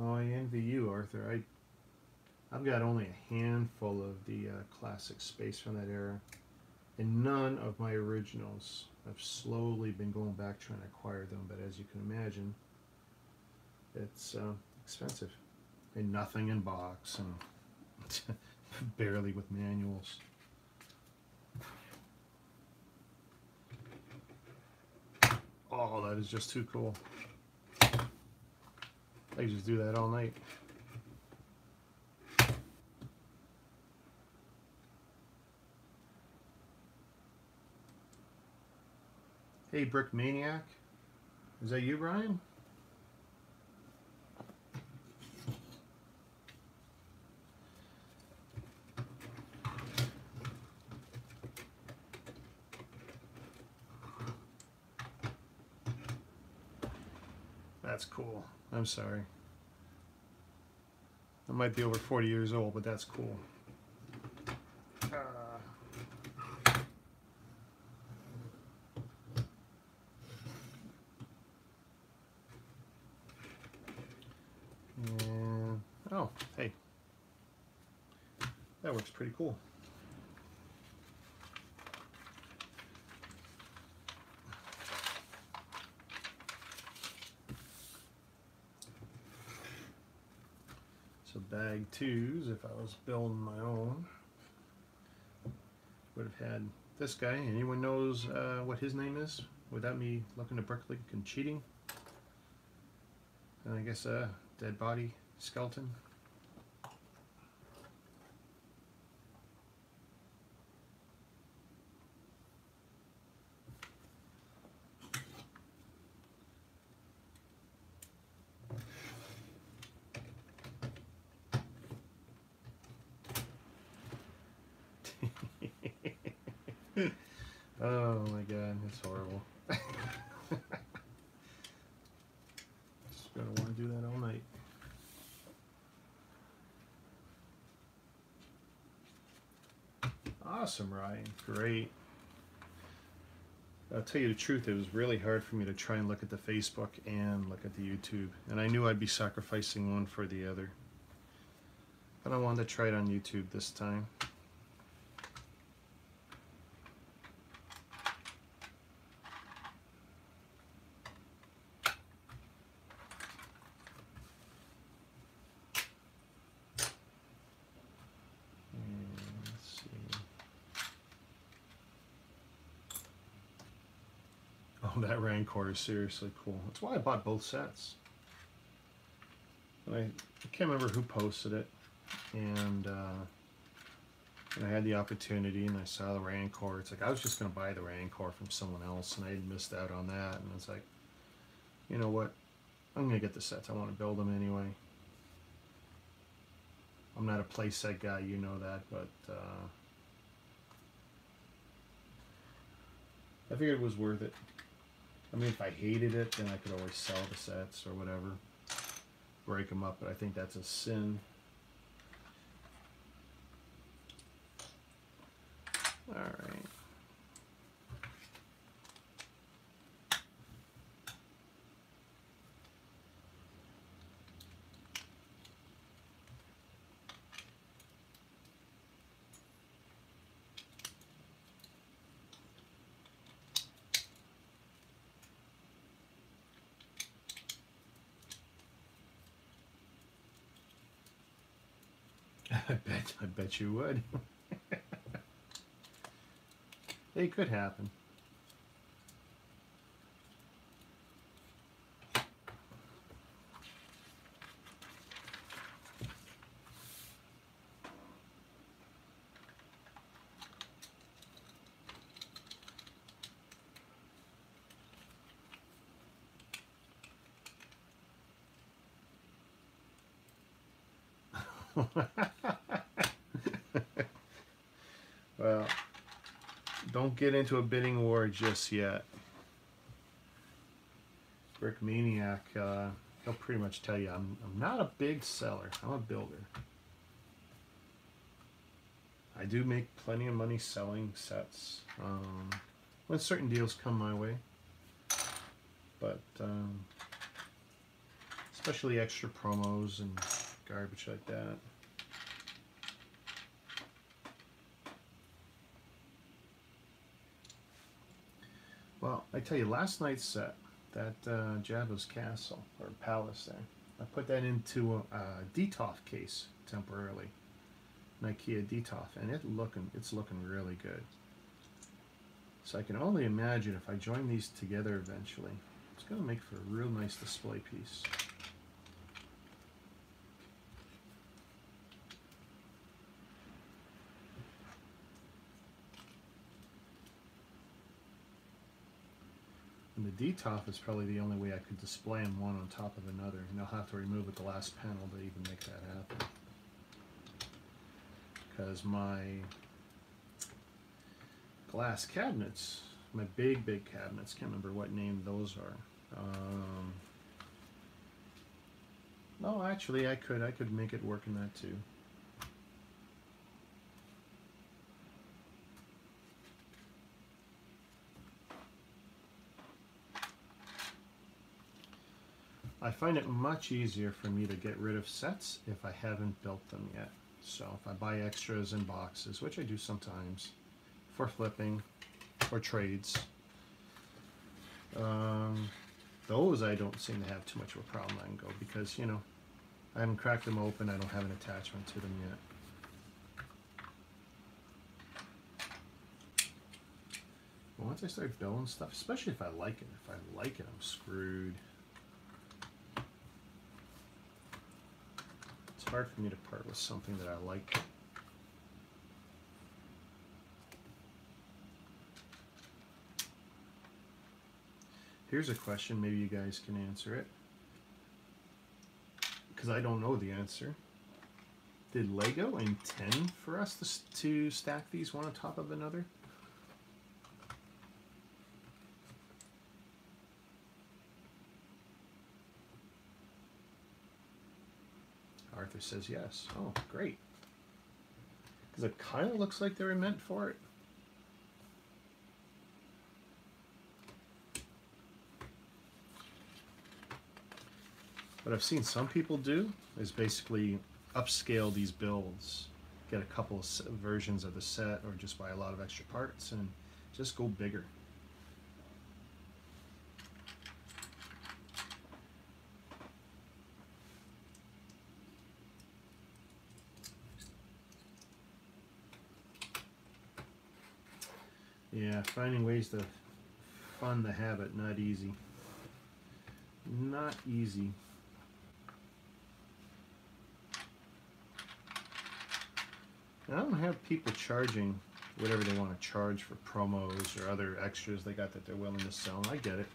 Oh, I envy you, Arthur. I've got only a handful of the classic space from that era, and none of my originals. I've slowly been going back trying to acquire them, but as you can imagine, it's expensive, and nothing in box, and barely with manuals. Oh, that is just too cool. I could just do that all night. Hey, Brick Maniac. Is that you, Brian? That's cool. I'm sorry. I might be over 40 years old, but that's cool. And, oh, hey. That works pretty cool. So bag 2s, if I was building my own, would have had this guy. Anyone knows what his name is without me looking at BrickLink and cheating? And I guess a dead body skeleton. Oh my god, it's horrible. Just gonna want to do that all night. Awesome, Ryan. Great. I'll tell you the truth, it was really hard for me to try and look at the Facebook and look at the YouTube. And I knew I'd be sacrificing one for the other. But I wanted to try it on YouTube this time. Oh, that Rancor is seriously cool. That's why I bought both sets. I can't remember who posted it, and I had the opportunity and I saw the Rancor. It's like I was just going to buy the Rancor from someone else, and I had missed out on that. And it's like, you know what? I'm going to get the sets. I want to build them anyway. I'm not a playset guy, you know that, but I figured it was worth it. I mean, if I hated it, then I could always sell the sets or whatever, break them up, but I think that's a sin. All right. I bet you would. It could happen. Well, don't get into a bidding war just yet. Brick Maniac, he'll pretty much tell you I'm not a big seller. I'm a builder. I do make plenty of money selling sets when certain deals come my way, but especially extra promos and garbage like that. Well, I tell you, last night's set, that Jabba's castle, or palace there, I put that into a DTOF case temporarily, an IKEA DTOF, and it's looking really good. So I can only imagine if I join these together eventually, it's going to make for a real nice display piece. And the DTOF is probably the only way I could display them one on top of another, and I'll have to remove the glass panel to even make that happen. Because my glass cabinets, my big cabinets, can't remember what name those are. No, actually I could make it work in that too. I find it much easier for me to get rid of sets if I haven't built them yet. So if I buy extras in boxes, which I do sometimes, for flipping or trades, those I don't seem to have too much of a problem letting go because, you know, I haven't cracked them open, I don't have an attachment to them yet. But once I start building stuff, especially if I like it, I'm screwed. It's hard for me to part with something that I like. Here's a question, maybe you guys can answer it, because I don't know the answer. Did Lego intend for us to stack these one on top of another? Arthur says yes. Oh, great. Because it kind of looks like they were meant for it. What I've seen some people do is basically upscale these builds, get a couple of versions of the set, or just buy a lot of extra parts and just go bigger. Yeah, finding ways to fund the habit, not easy. Not easy. And I don't have people charging whatever they want to charge for promos or other extras they got that they're willing to sell. I get it.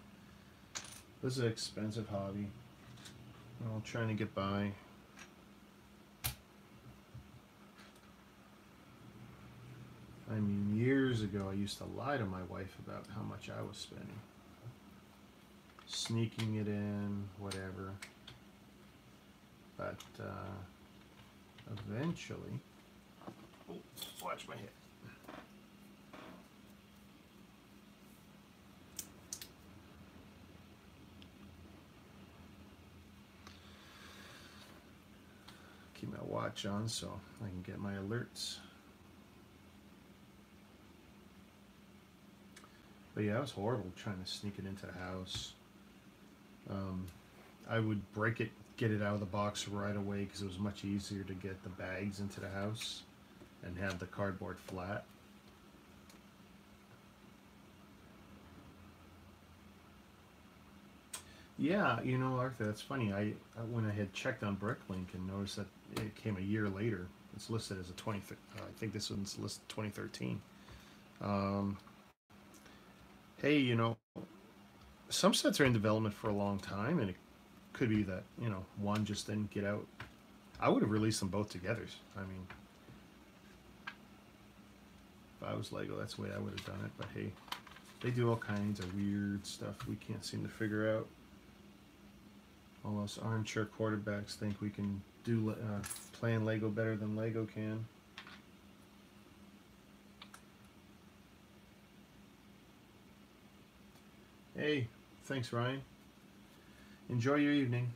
This is an expensive hobby. We're all trying to get by. I mean, years ago, I used to lie to my wife about how much I was spending. Sneaking it in, whatever. But eventually... Oh, watch my head. Keep my watch on so I can get my alerts. But yeah, it was horrible trying to sneak it into the house. I would break it, get it out of the box right away because it was much easier to get the bags into the house and have the cardboard flat. Yeah, you know, Arthur, that's funny. When I had checked on BrickLink and noticed that it came a year later, it's listed as a I think this one's listed 2013. Hey, you know, some sets are in development for a long time, and it could be that, you know, one just didn't get out. I would have released them both together. I mean, if I was Lego, that's the way I would have done it. But hey, they do all kinds of weird stuff we can't seem to figure out. All us armchair quarterbacks think we can do plan Lego better than Lego can. Hey, thanks, Ryan. Enjoy your evening.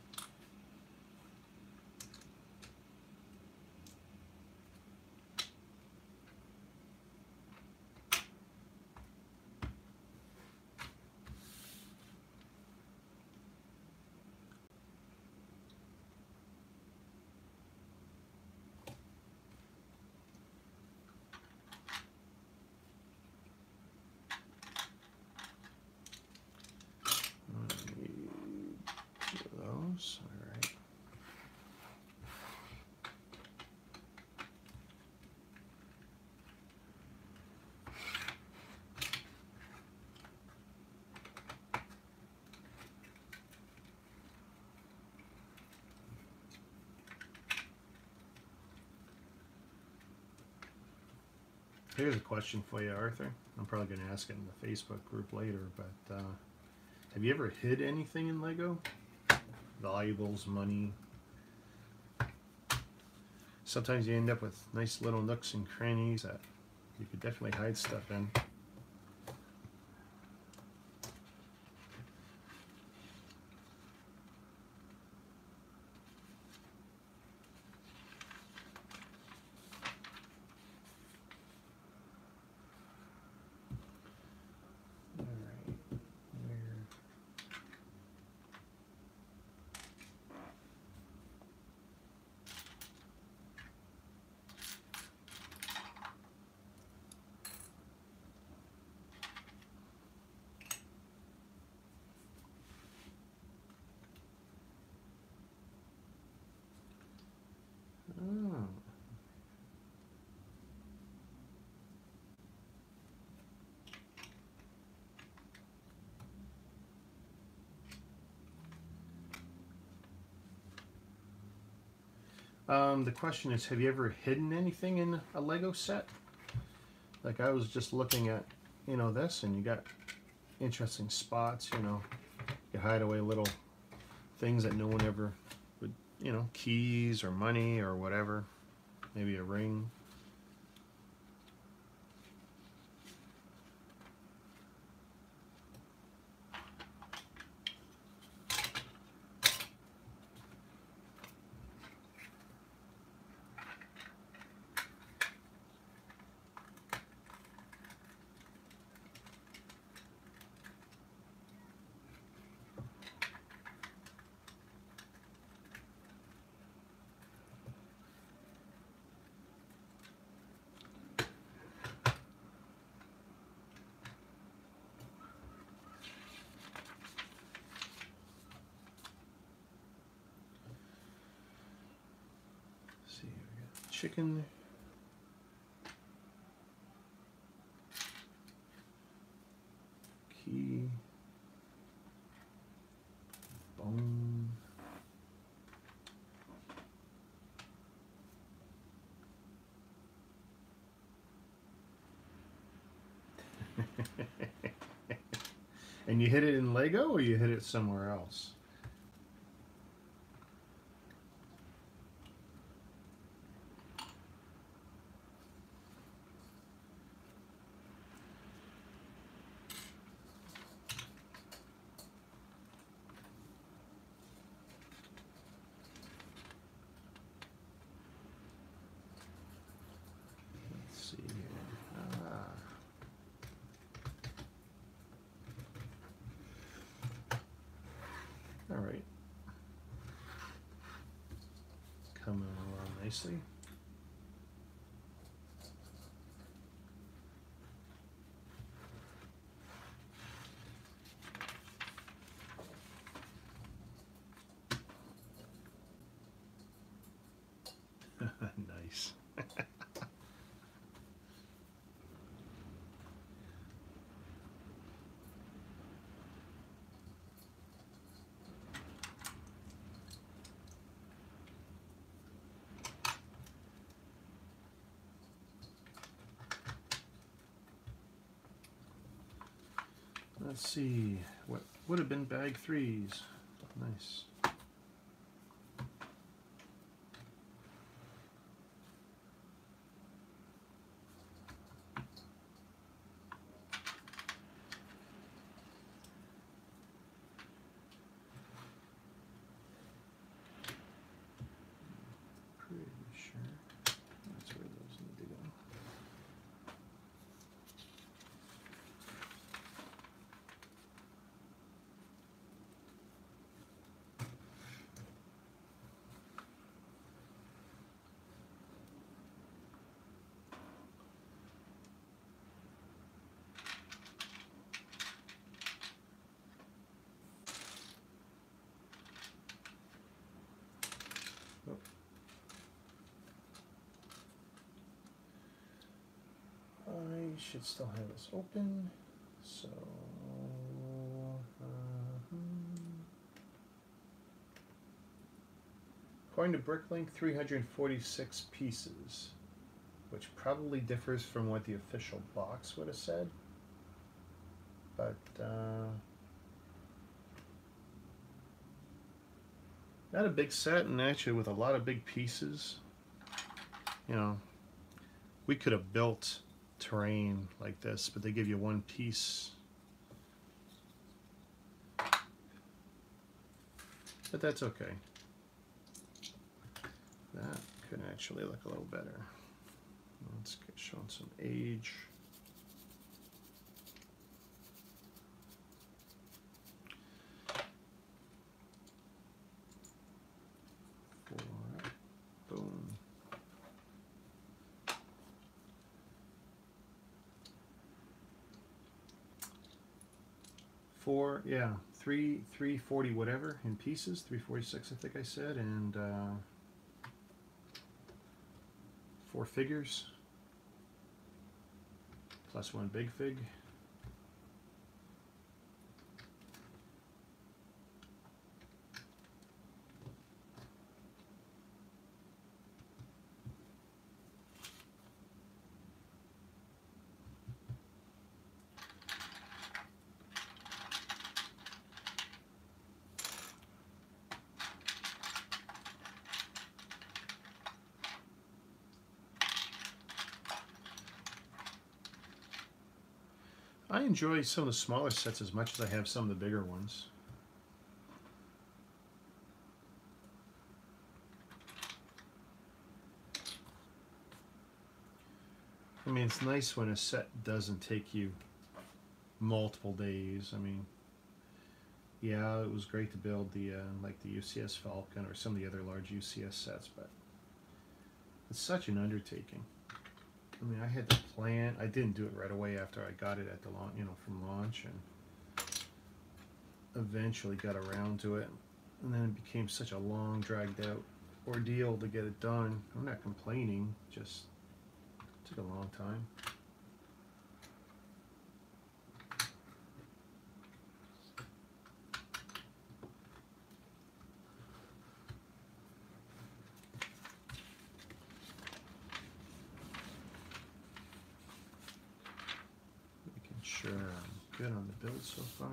Here's a question for you, Arthur. I'm probably going to ask it in the Facebook group later, but have you ever hid anything in Lego? Valuables, money? Sometimes you end up with nice little nooks and crannies that you could definitely hide stuff in. The question is, have you ever hidden anything in a Lego set? Like I was just looking at, you know, this, and you got interesting spots, you know. You hide away little things that no one ever would, you know, keys or money or whatever. Maybe a ring. See, we got chicken. And you hit it in Lego or you hit it somewhere else? Let's see here. All right. Coming along nicely. Nice. Let's see, what would have been bag 3s? Nice. Pretty sure that's where those need to go. I should still have this open, so according to BrickLink, 346 pieces, which probably differs from what the official box would have said, but not a big set, and actually with a lot of big pieces, you know, we could have built terrain like this, but they give you one piece. But that's okay. That could actually look a little better. Let's get showing some age. Boom. 4, yeah, 340 whatever in pieces, 346 I think I said, and 4 figures plus 1 big fig. I enjoy some of the smaller sets as much as I have some of the bigger ones. I mean, it's nice when a set doesn't take you multiple days. I mean, yeah, it was great to build the like the UCS Falcon or some of the other large UCS sets, but it's such an undertaking. I mean, I had to plan. I didn't do it right away after I got it at the launch, you know, from launch, and eventually got around to it. And then it became such a long, dragged out ordeal to get it done. I'm not complaining, just took a long time. sure I'm good on the build so far.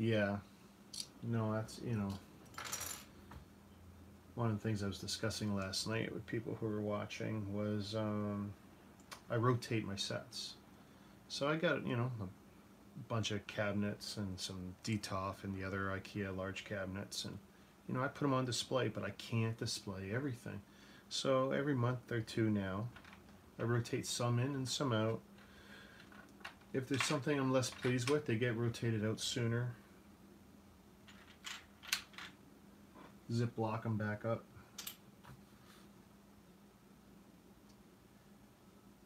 Yeah, no, that's, you know, one of the things I was discussing last night with people who were watching was I rotate my sets. So I got, you know, a bunch of cabinets and some DTOF and the other IKEA large cabinets, and you know, I put them on display, but I can't display everything. So every month or two now, I rotate some in and some out. If there's something I'm less pleased with, they get rotated out sooner. Zip lock them back up.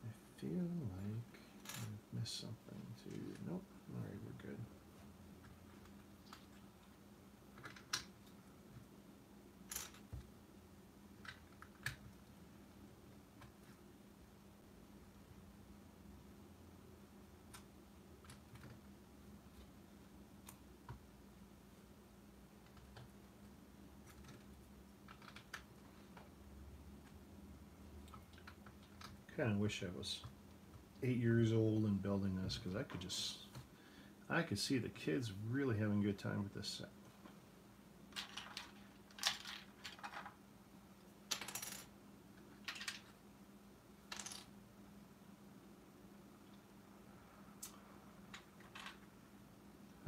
I feel like I've missed something too. Nope. Alright, we're good. Kind of wish I was 8 years old and building this, because I could see the kids really having a good time with this set.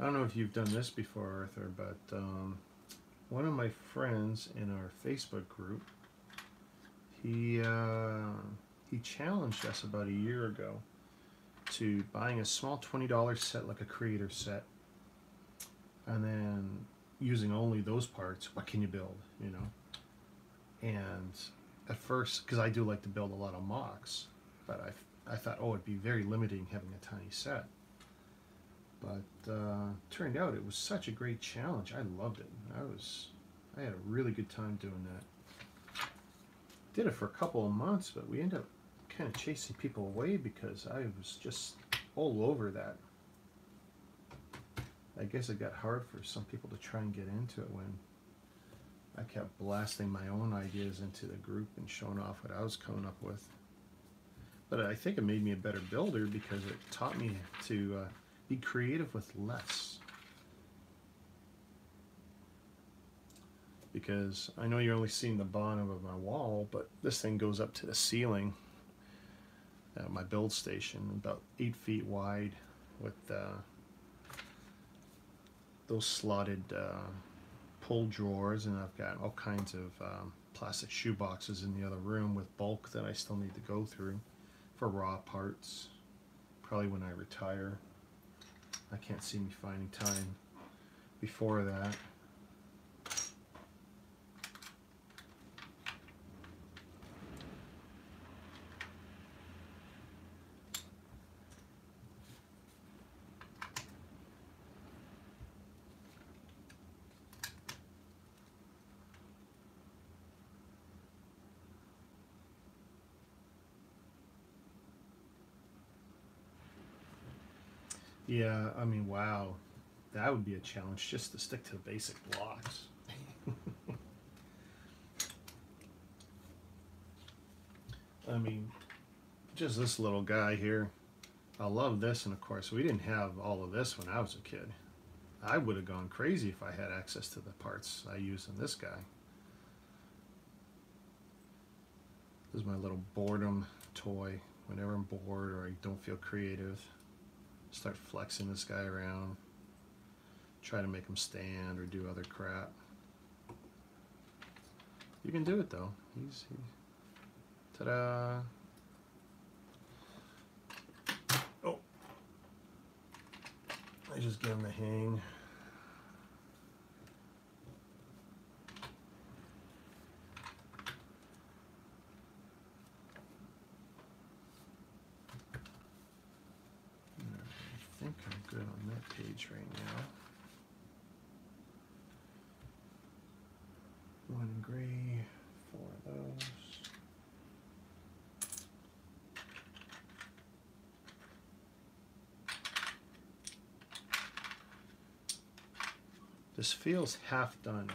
I don't know if you've done this before, Arthur, but one of my friends in our Facebook group, he challenged us about a year ago to buying a small $20 set, like a creator set, and then using only those parts. What can you build, you know? And at first, because I do like to build a lot of mocks, but I thought, oh, it'd be very limiting having a tiny set. But turned out it was such a great challenge. I loved it. I had a really good time doing that. Did it for a couple of months, but we ended up kind of chasing people away because I was just all over that. I guess it got hard for some people to try and get into it when I kept blasting my own ideas into the group and showing off what I was coming up with. But I think it made me a better builder because it taught me to be creative with less. Because I know you're only seeing the bottom of my wall, but this thing goes up to the ceiling at my build station, about 8 feet wide, with those slotted pull drawers, and I've got all kinds of plastic shoe boxes in the other room with bulk that I still need to go through for raw parts. Probably when I retire. I can't see me finding time before that. Yeah, I mean, wow, that would be a challenge, just to stick to the basic blocks. I mean, just this little guy here. I love this, and of course, we didn't have all of this when I was a kid. I would have gone crazy if I had access to the parts I use in this guy. This is my little boredom toy. Whenever I'm bored or I don't feel creative, start flexing this guy around, try to make him stand or do other crap. You can do it though. Ta-da! Oh, I just gave him the hang. I think I'm good on that page right now. One gray, 4 of those. This feels half done,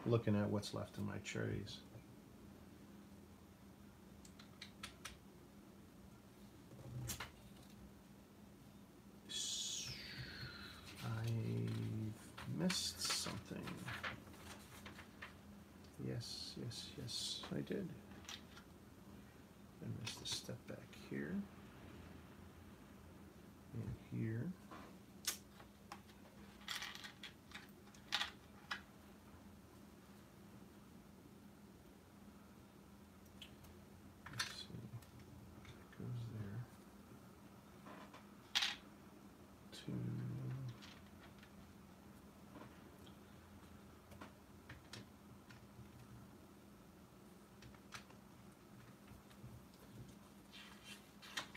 looking at what's left in my trays. I missed something. Yes, yes, yes, I did. I missed a step back here and here. Let's see, it goes there. Two.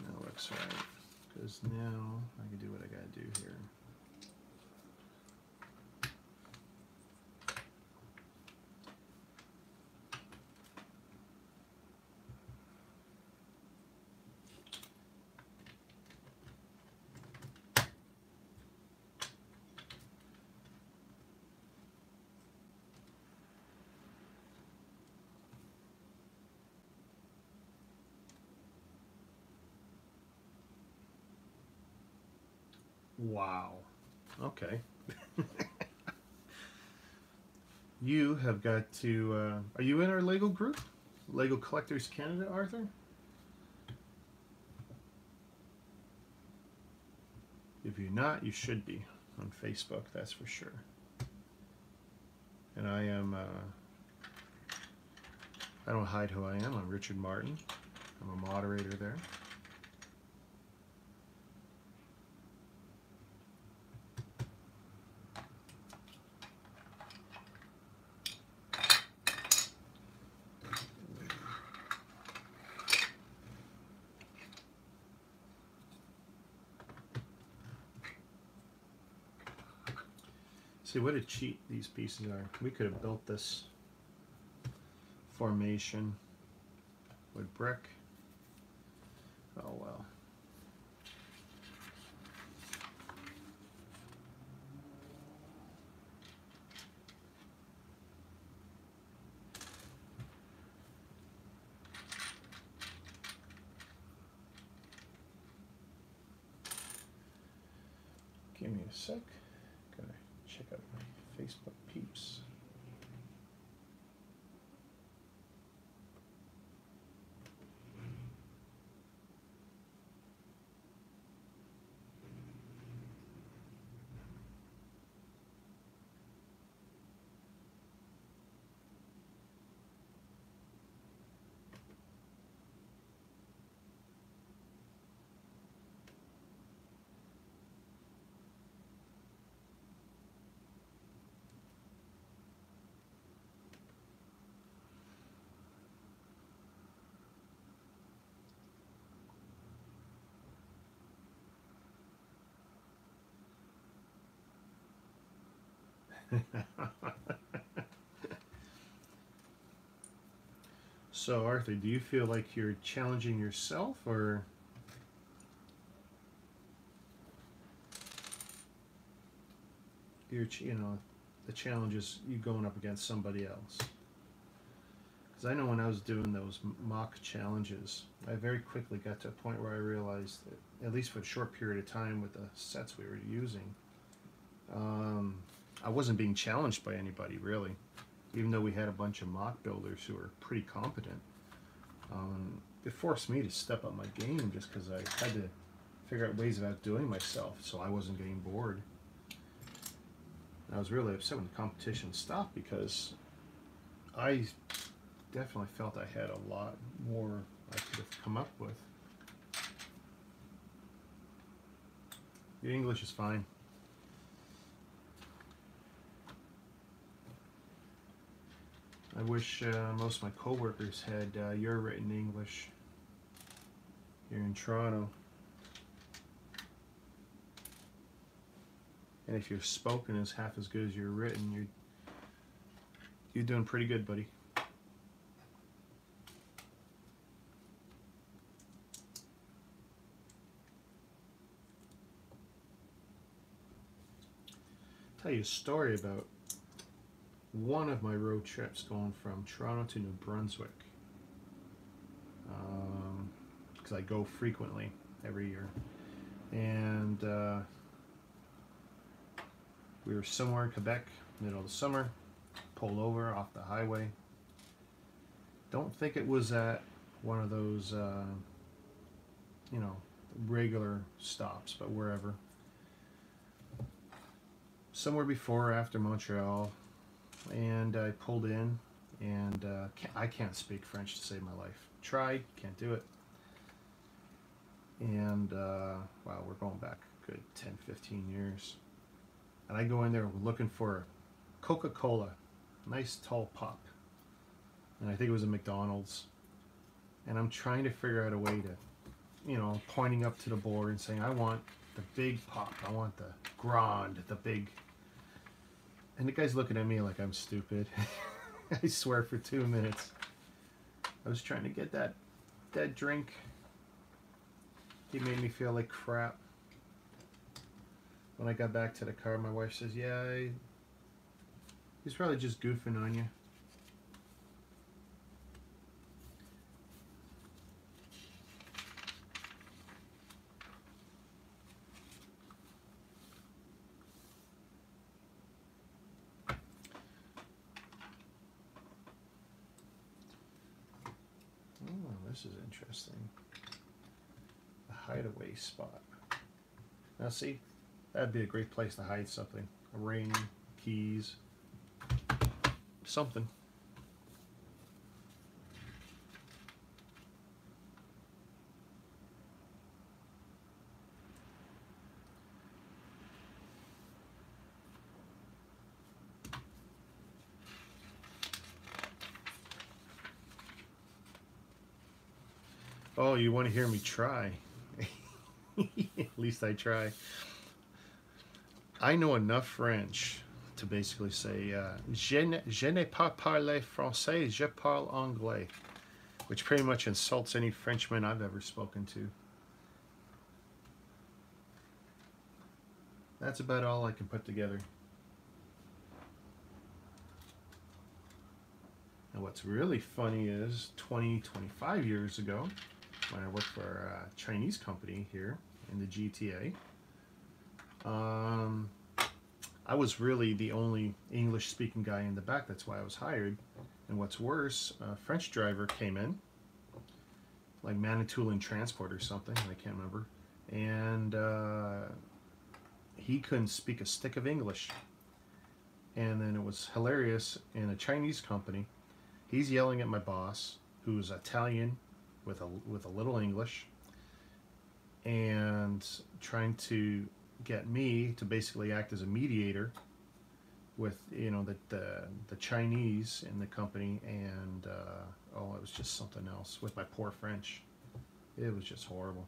That looks right, because now I can do what I gotta do here. Wow. Okay. You have got to, are you in our Lego group? Lego Collectors Canada, Arthur? If you're not, you should be on Facebook, that's for sure. And I am, I don't hide who I am. I'm Richard Martin. I'm a moderator there. See what a cheat these pieces are. We could have built this formation with brick. Oh well. Give me a sec. Gotta check out my Facebook peeps. So Arthur, do you feel like you're challenging yourself, or you're, you know, the challenge is you going up against somebody else? Because I know when I was doing those mock challenges, I very quickly got to a point where I realized that, at least for a short period of time with the sets we were using, I wasn't being challenged by anybody really, even though we had a bunch of mock builders who were pretty competent. It forced me to step up my game just because I had to figure out ways of outdoing myself so I wasn't getting bored. And I was really upset when the competition stopped because I definitely felt I had a lot more I could have come up with. Your English is fine. I wish most of my coworkers had your written English here in Toronto. And if your spoken is half as good as your written, you're doing pretty good, buddy. Tell you a story about one of my road trips going from Toronto to New Brunswick, because I go frequently every year, and we were somewhere in Quebec, middle of the summer, pulled over off the highway. Don't think it was at one of those, you know, regular stops, but wherever. Somewhere before or after Montreal, and I pulled in, and I can't speak French to save my life. Tried, can't do it. And wow, we're going back a good 10, 15 years. And I go in there looking for Coca-Cola, nice tall pop. And I think it was a McDonald's. And I'm trying to figure out a way to, you know, pointing up to the board and saying, I want the big pop. I want the Grand, the big. And the guy's looking at me like I'm stupid. I swear for 2 minutes. I was trying to get that drink. He made me feel like crap. When I got back to the car, my wife says, yeah, he's probably just goofing on you. Oh, this is interesting. A hideaway spot. Now see, that'd be a great place to hide something. A ring, keys, something. Oh, you want to hear me try? At least I try. I know enough French to basically say, je n'ai pas parlé français, je parle anglais, which pretty much insults any Frenchman I've ever spoken to. That's about all I can put together. And what's really funny is 25 years ago, when I worked for a Chinese company here in the GTA, I was really the only English-speaking guy in the back. That's why I was hired. And what's worse, a French driver came in, like Manitoulin Transport or something, I can't remember, and he couldn't speak a stick of English. And then it was hilarious, in a Chinese company, he's yelling at my boss, who's Italian with a little English, and trying to get me to basically act as a mediator with, you know, the Chinese in the company, and oh, it was just something else with my poor French. It was just horrible.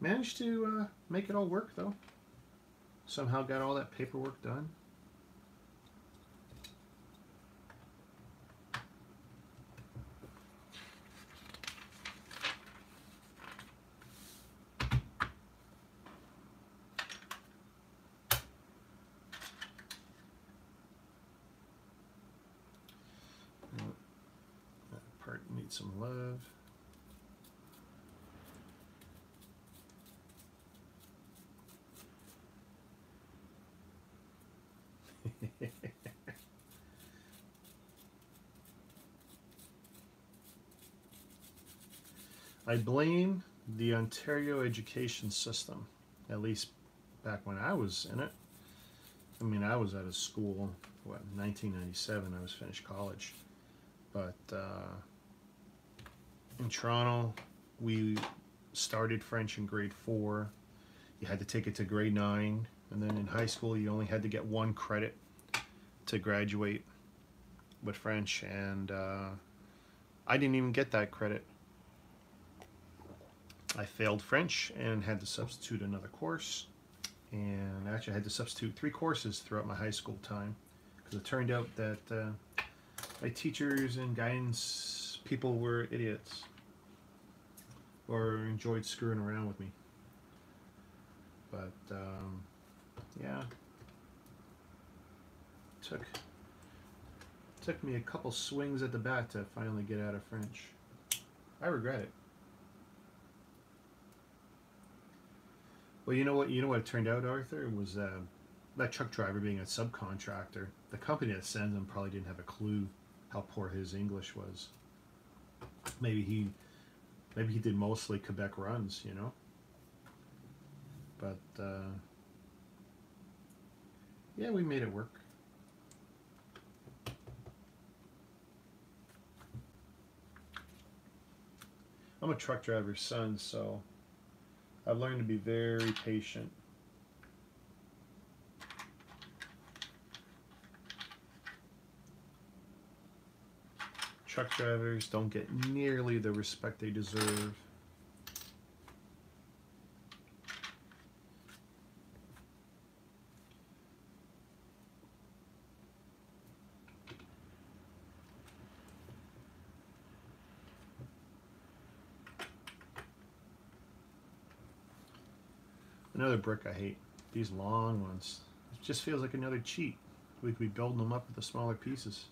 Managed to make it all work though. Somehow got all that paperwork done. That part needs some love. I blame the Ontario education system, at least back when I was in it. I mean, I was out of school, what, 1997, I was finished college. But in Toronto, we started French in grade 4. You had to take it to grade 9. And then in high school, you only had to get 1 credit to graduate with French. And I didn't even get that credit. I failed French and had to substitute another course. And actually I had to substitute 3 courses throughout my high school time, because it turned out that my teachers and guidance people were idiots or enjoyed screwing around with me. But yeah, took me a couple swings at the bat to finally get out of French. I regret it. Well, you know what? You know what it turned out, Arthur? It was that truck driver being a subcontractor. The company that sends him probably didn't have a clue how poor his English was. Maybe he did mostly Quebec runs, you know. But yeah, we made it work. I'm a truck driver's son, so I've learned to be very patient. Truck drivers don't get nearly the respect they deserve. Another brick I hate. These long ones. It just feels like another cheat. We could be building them up with the smaller pieces.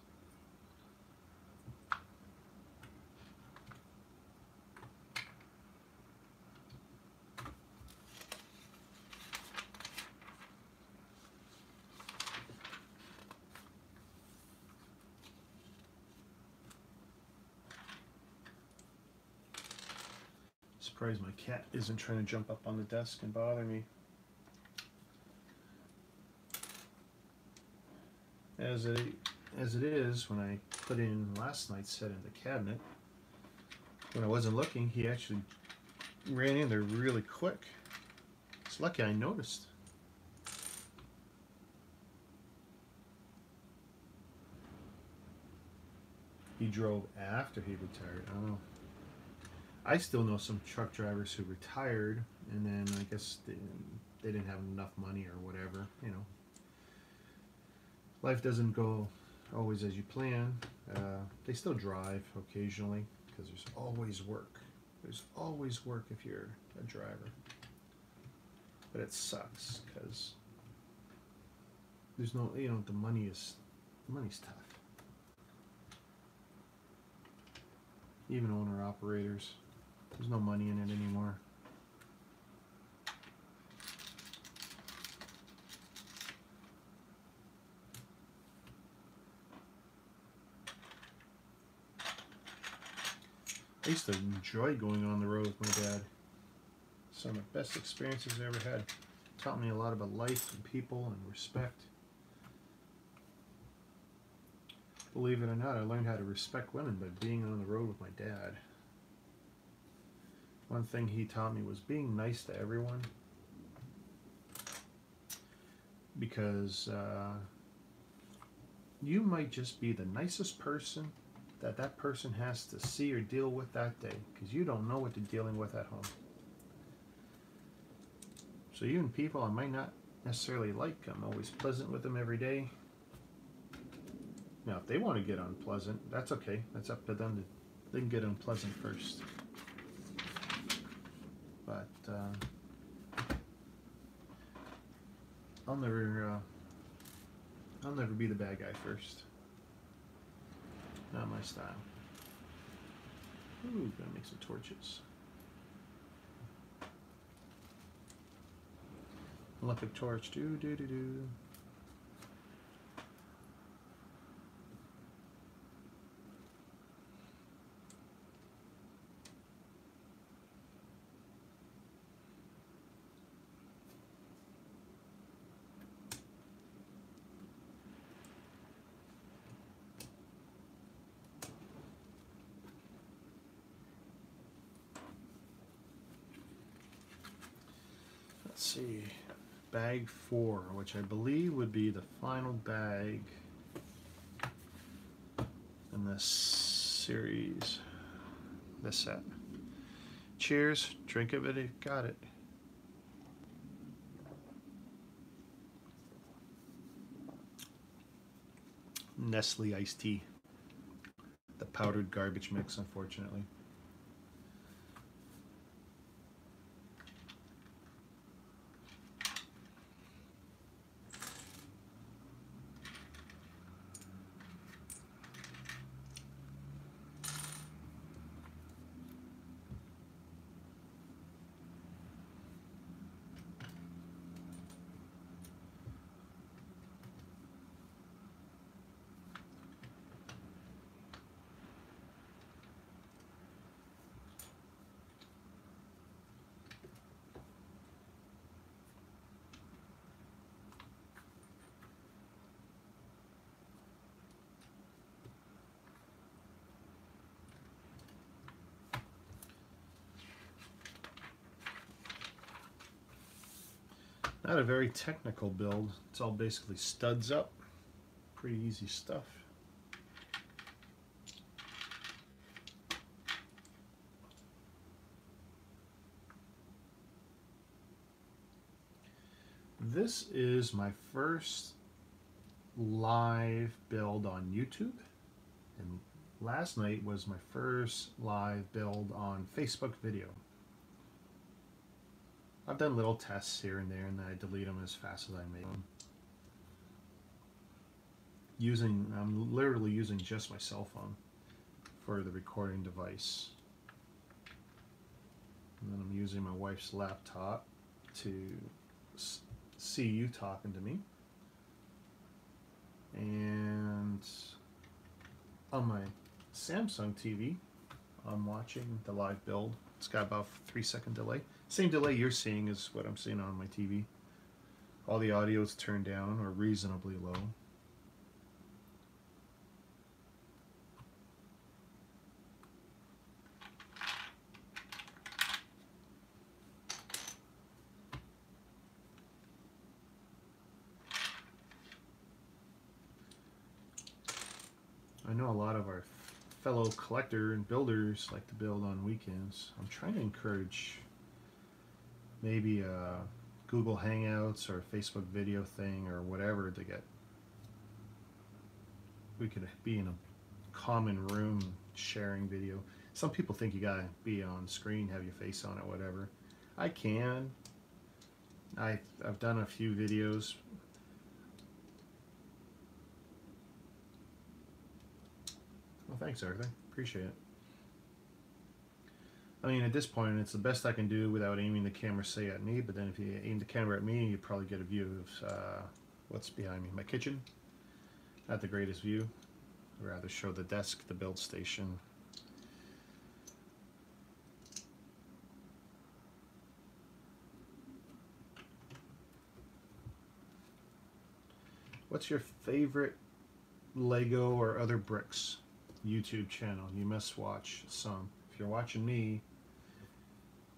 Surprised my cat isn't trying to jump up on the desk and bother me. As it is, when I put in last night's set in the cabinet, when I wasn't looking, he actually ran in there really quick. It's lucky I noticed. He drove after he retired. Oh. I still know some truck drivers who retired, and then I guess they didn't have enough money or whatever, you know. Life doesn't go always as you plan. They still drive occasionally because there's always work. There's always work if you're a driver. But it sucks because there's no, you know, the money's tough. Even owner-operators, there's no money in it anymore. I used to enjoy going on the road with my dad. Some of the best experiences I ever had. Taught me a lot about life and people and respect. Believe it or not, I learned how to respect women by being on the road with my dad. One thing he taught me was being nice to everyone. Because you might just be the nicest person that person has to see or deal with that day, because you don't know what they're dealing with at home. So even people I might not necessarily like, I'm always pleasant with them every day. Now if they want to get unpleasant, that's okay. That's up to them. They can get unpleasant first. But I'll never be the bad guy first. Not my style. Ooh, gonna make some torches. Olympic torch. Do. Let's see, bag 4, which I believe would be the final bag in this series, this set. Cheers, drink of it, got it. Nestle iced tea. The powdered garbage mix, unfortunately. Not a very technical build. It's all basically studs up. Pretty easy stuff. This is my first live build on YouTube, and last night was my first live build on Facebook video. I've done little tests here and there, and then I delete them as fast as I make them. I'm literally using just my cell phone for the recording device. And then I'm using my wife's laptop to see you talking to me. And on my Samsung TV, I'm watching the live build. It's got about a 3-second delay. Same delay you're seeing is what I'm seeing on my TV. All the audio is turned down or reasonably low. I know a lot of our fellow collector and builders like to build on weekends. I'm trying to encourage maybe a Google Hangouts or a Facebook video thing or whatever to get. We could be in a common room sharing video. Some people think you gotta be on screen, have your face on it, whatever. I can. I've done a few videos. Well, thanks, Arthur. Appreciate it. I mean, at this point, it's the best I can do without aiming the camera, say, at me. But then if you aim the camera at me, you probably get a view of what's behind me. My kitchen. Not the greatest view. I'd rather show the desk, the build station. What's your favorite Lego or other bricks YouTube channel? You must watch some. If you're watching me,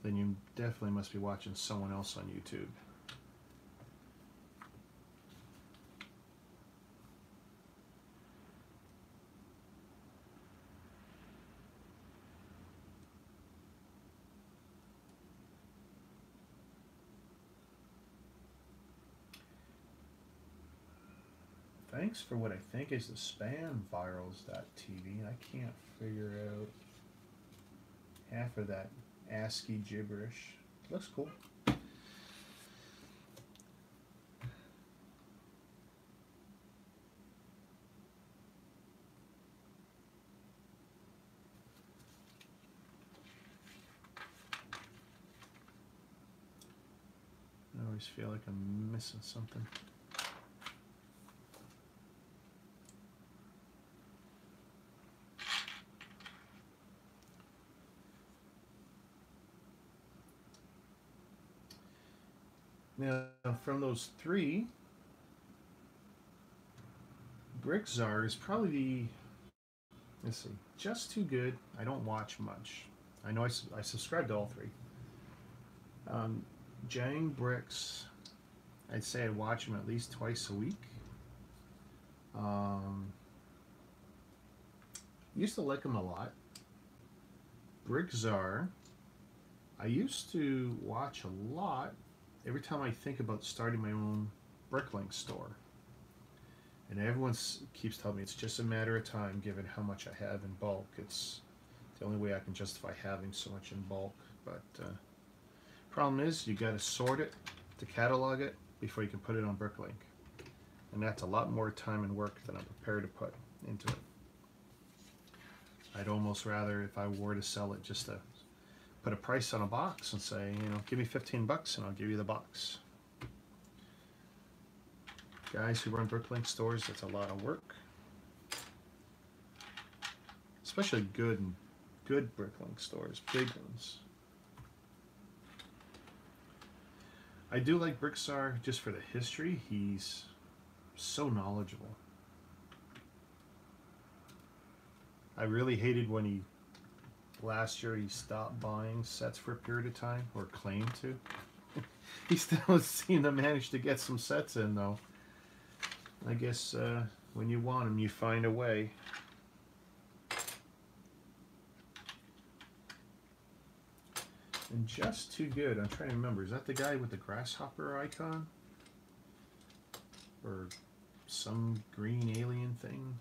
then you definitely must be watching someone else on YouTube. Thanks for what I think is the spam virals.tv. I can't figure out half of that ASCII gibberish. Looks cool. I always feel like I'm missing something. Now, from those three, BrickZar is probably the, let's see, just too good. I don't watch much. I know I subscribe to all three. Jang Bricks, I'd say I watch them at least twice a week. Used to like them a lot. BrickZar, I used to watch a lot every time I think about starting my own BrickLink store. And everyone keeps telling me it's just a matter of time given how much I have in bulk. It's the only way I can justify having so much in bulk. But problem is, you got to sort it, to catalog it, before you can put it on BrickLink. And that's a lot more time and work than I'm prepared to put into it. I'd almost rather, if I were to sell it, just to put a price on a box and say, you know, give me 15 bucks and I'll give you the box. Guys who run BrickLink stores, that's a lot of work. Especially good BrickLink stores, big ones. I do like BrickZar just for the history. He's so knowledgeable. I really hated when last year he stopped buying sets for a period of time, or claimed to. He still seemed to manage to get some sets in, though. I guess when you want them, you find a way. And just too good. I'm trying to remember. Is that the guy with the grasshopper icon? Or some green alien thing?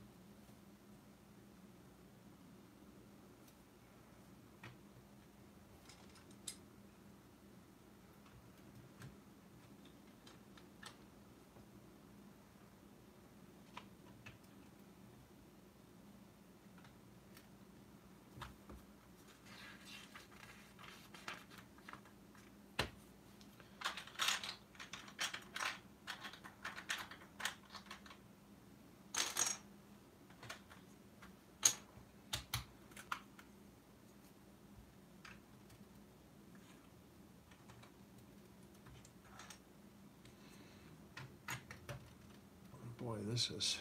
Boy, this is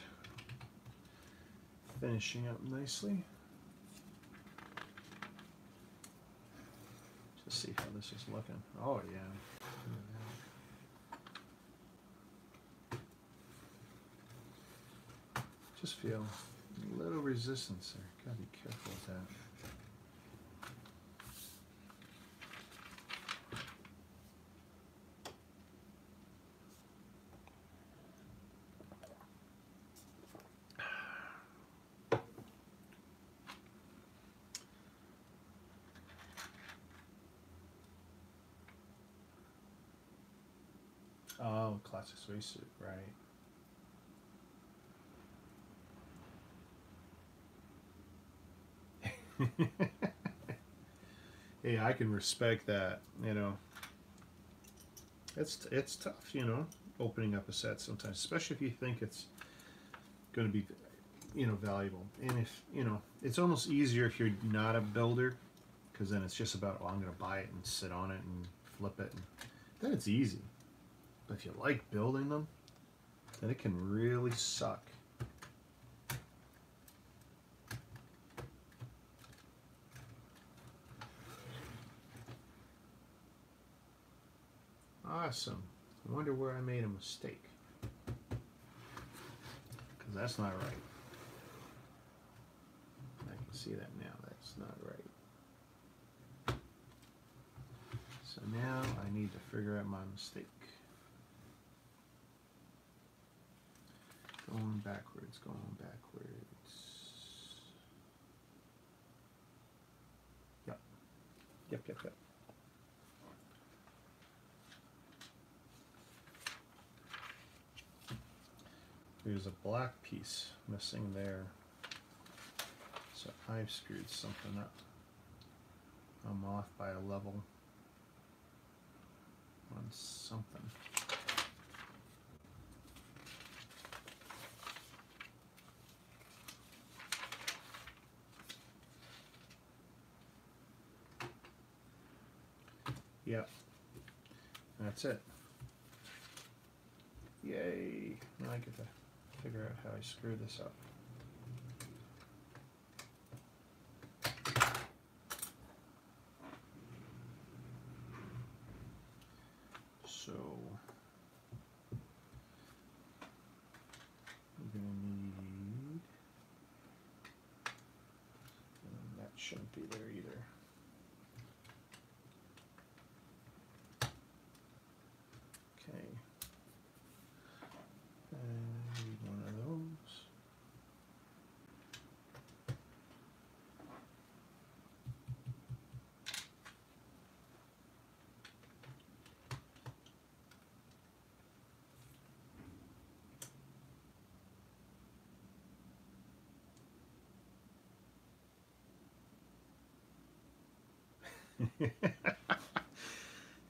finishing up nicely. Just see how this is looking. Oh yeah. Just feel a little resistance there. Gotta be careful with that. Oh, classic spacesuit, right. Hey, I can respect that, you know. It's tough, you know, opening up a set sometimes, especially if you think it's going to be, you know, valuable. And if, you know, it's almost easier if you're not a builder, because then it's just about, oh, I'm going to buy it and sit on it and flip it, and then it's easy. But if you like building them, then it can really suck. Awesome. I wonder where I made a mistake. Because that's not right. I can see that now. That's not right. So now I need to figure out my mistake. Going backwards, going backwards. Yep. Yep. There's a black piece missing there. So I've screwed something up. I'm off by a level on something. Yep. That's it. Yay. Now I get to figure out how I screw this up. So we're going to need, and that shouldn't be there either. Okay. And need one of those.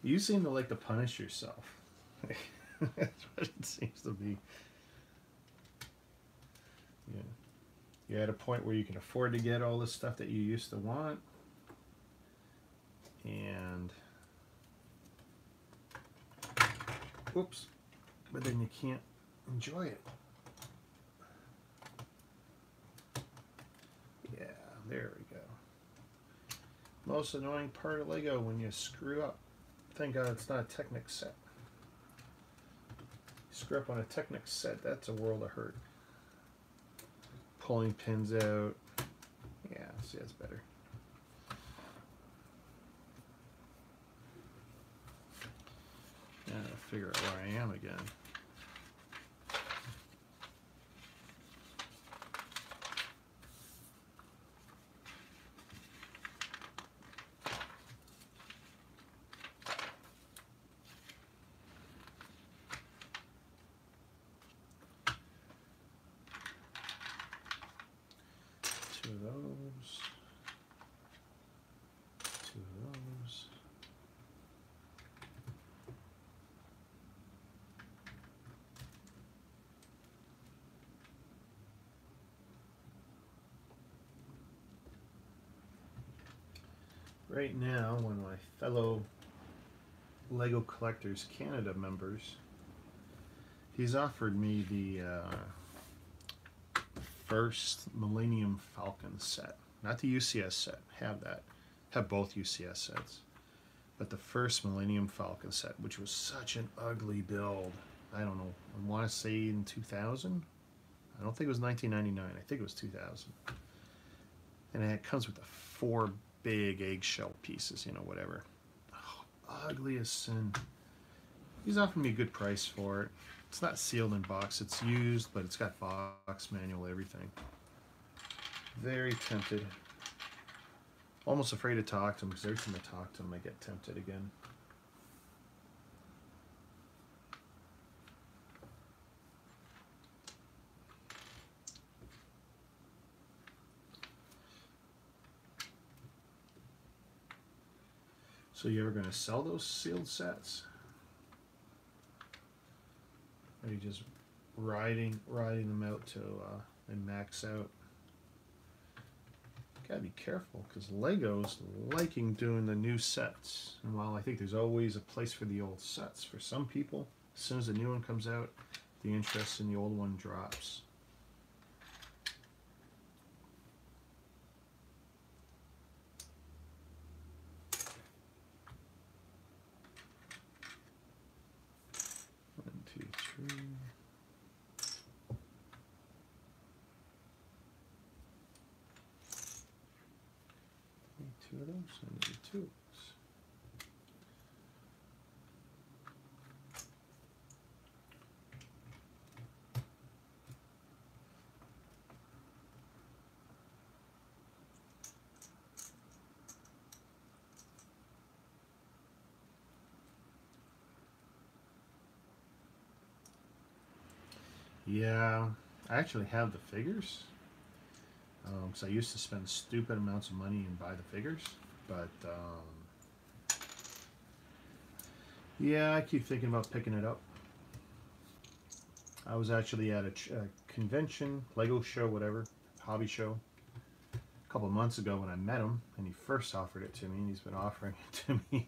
You seem to like to punish yourself. That's what it seems to be. Yeah. You're at a point where you can afford to get all this stuff that you used to want. And whoops. But then you can't enjoy it. Yeah, there we go. Most annoying part of Lego when you screw up. Thank God it's not a Technic set. Screw up on a Technic set, that's a world of hurt. Pulling pins out. Yeah, see, that's better. Yeah, I'll figure out where I am again. Two of those. Two of those. Right now, one of my fellow Lego Collectors Canada members, he's offered me the first Millennium Falcon set. Not the UCS set, have that. Have both UCS sets. But the first Millennium Falcon set, which was such an ugly build. I don't know, I want to say in 2000? I don't think it was 1999, I think it was 2000. And it comes with the 4 big eggshell pieces, you know, whatever. Oh, ugly as sin. He's offered me a good price for it. It's not sealed in box, it's used, but it's got box manual, everything. Very tempted. Almost afraid to talk to him, because every time I talk to him I get tempted again. So you ever going to sell those sealed sets? Or are you just riding them out till they max out? Gotta be careful, because Lego's liking doing the new sets. And while I think there's always a place for the old sets, for some people, as soon as the new one comes out, the interest in the old one drops. One, two, three. Two of those, I need 2 of those. Yeah, I actually have the figures. Because I used to spend stupid amounts of money and buy the figures, but yeah, I keep thinking about picking it up. I was actually at a convention, Lego show, whatever, hobby show, a couple of months ago when I met him, and he first offered it to me, and he's been offering it to me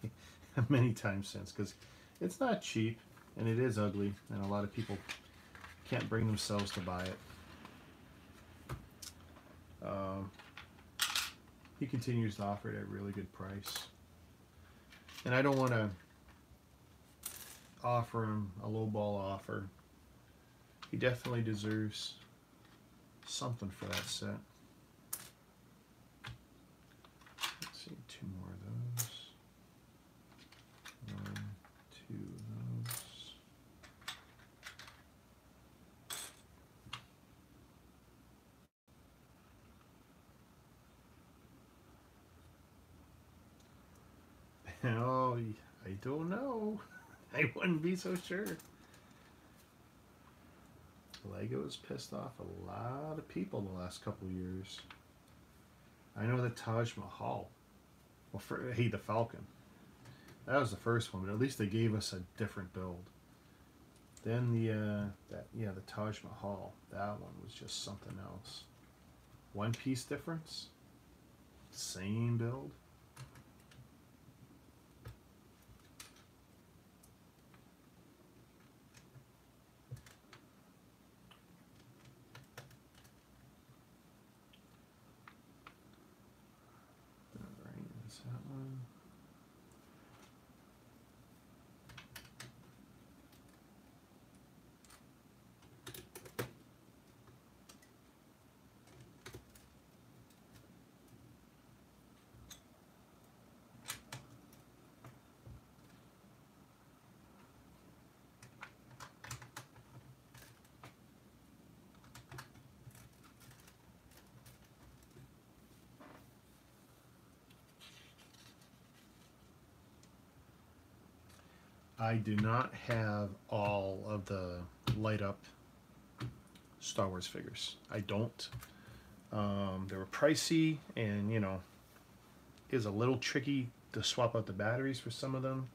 many times since, because it's not cheap, and it is ugly, and a lot of people can't bring themselves to buy it. He continues to offer it at a really good price. And I don't want to offer him a lowball offer. He definitely deserves something for that set. Let's see, 2 more of those. 1, 2 of those. Oh, I don't know. I wouldn't be so sure. Lego has pissed off a lot of people the last couple of years. I know the Taj Mahal. Well, the Falcon. That was the first one, but at least they gave us a different build. Then the Taj Mahal. That one was just something else. 1 piece difference. Same build. That one. I do not have all of the light up Star Wars figures. I don't. They were pricey, and you know, it was a little tricky to swap out the batteries for some of them.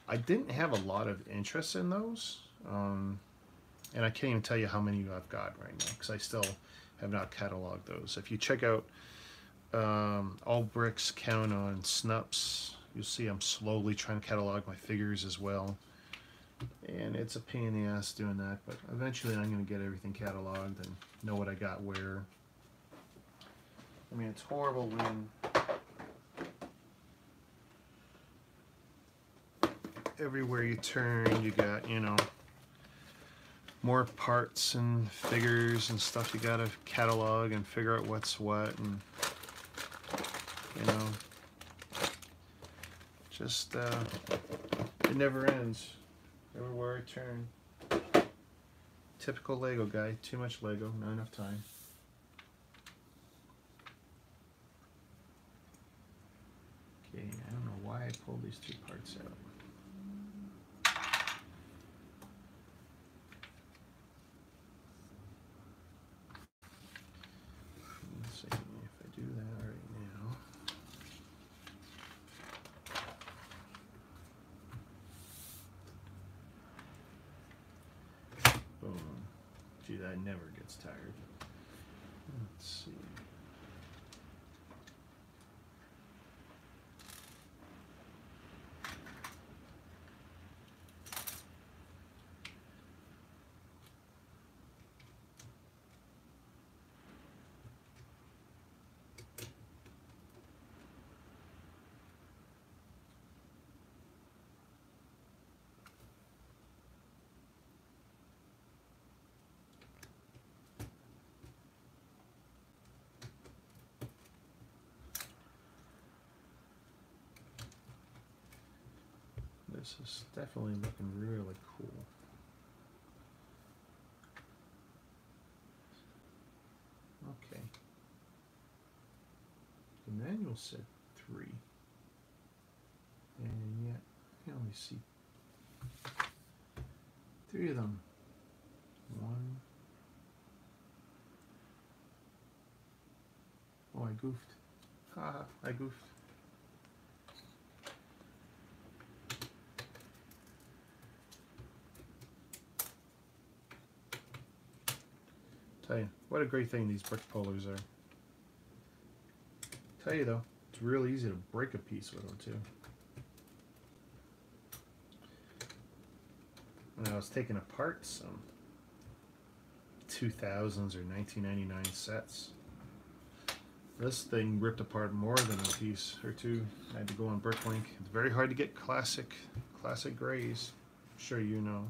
I didn't have a lot of interest in those, and I can't even tell you how many I've got right now because I still have not cataloged those. If you check out All Bricks Count on Snups, you'll see I'm slowly trying to catalog my figures as well. And it's a pain in the ass doing that, but eventually I'm going to get everything cataloged and know what I got where. I mean, it's horrible when everywhere you turn you got, you know, more parts and figures and stuff you got to catalog and figure out what's what, and you know, just it never ends. Everywhere I turn. Typical Lego guy. Too much Lego, not enough time. Okay, I don't know why I pulled these two parts out. Let's see if I do that right now. Boom. Gee, that never gets tired. Let's see. This is definitely looking really cool. Okay. The manual said 3. And yet, I only see 3 of them. 1. Oh, I goofed. Haha, I goofed. Tell you, what a great thing these brick pullers are. Tell you though, it's real easy to break a piece with them too. When I was taking apart some 2000s or 1999 sets, this thing ripped apart more than a piece or two. I had to go on BrickLink. It's very hard to get classic grays. I'm sure you know.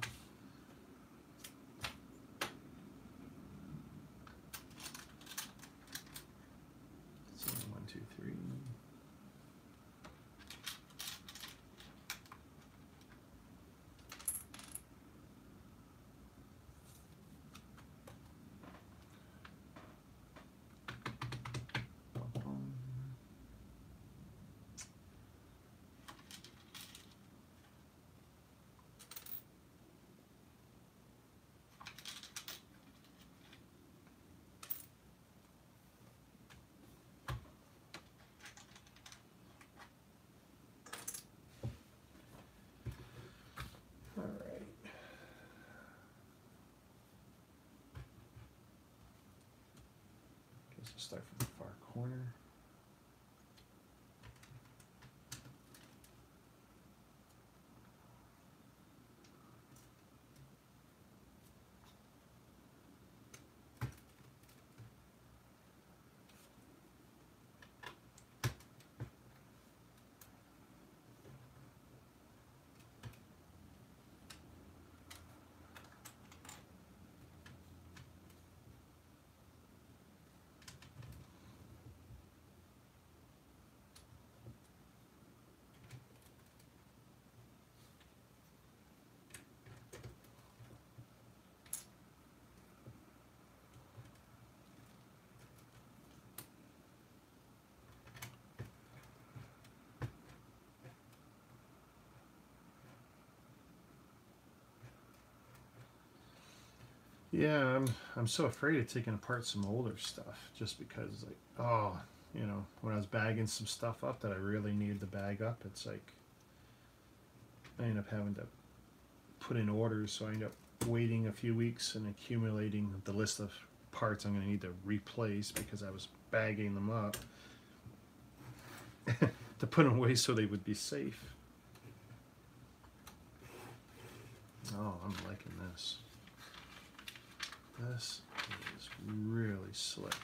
Start from the far corner. Yeah, I'm so afraid of taking apart some older stuff just because, like, oh, you know, when I was bagging some stuff up that I really needed to bag up, it's like I end up having to put in orders, so I end up waiting a few weeks and accumulating the list of parts I'm going to need to replace because I was bagging them up to put them away so they would be safe. Oh, I'm liking this. This is really slick.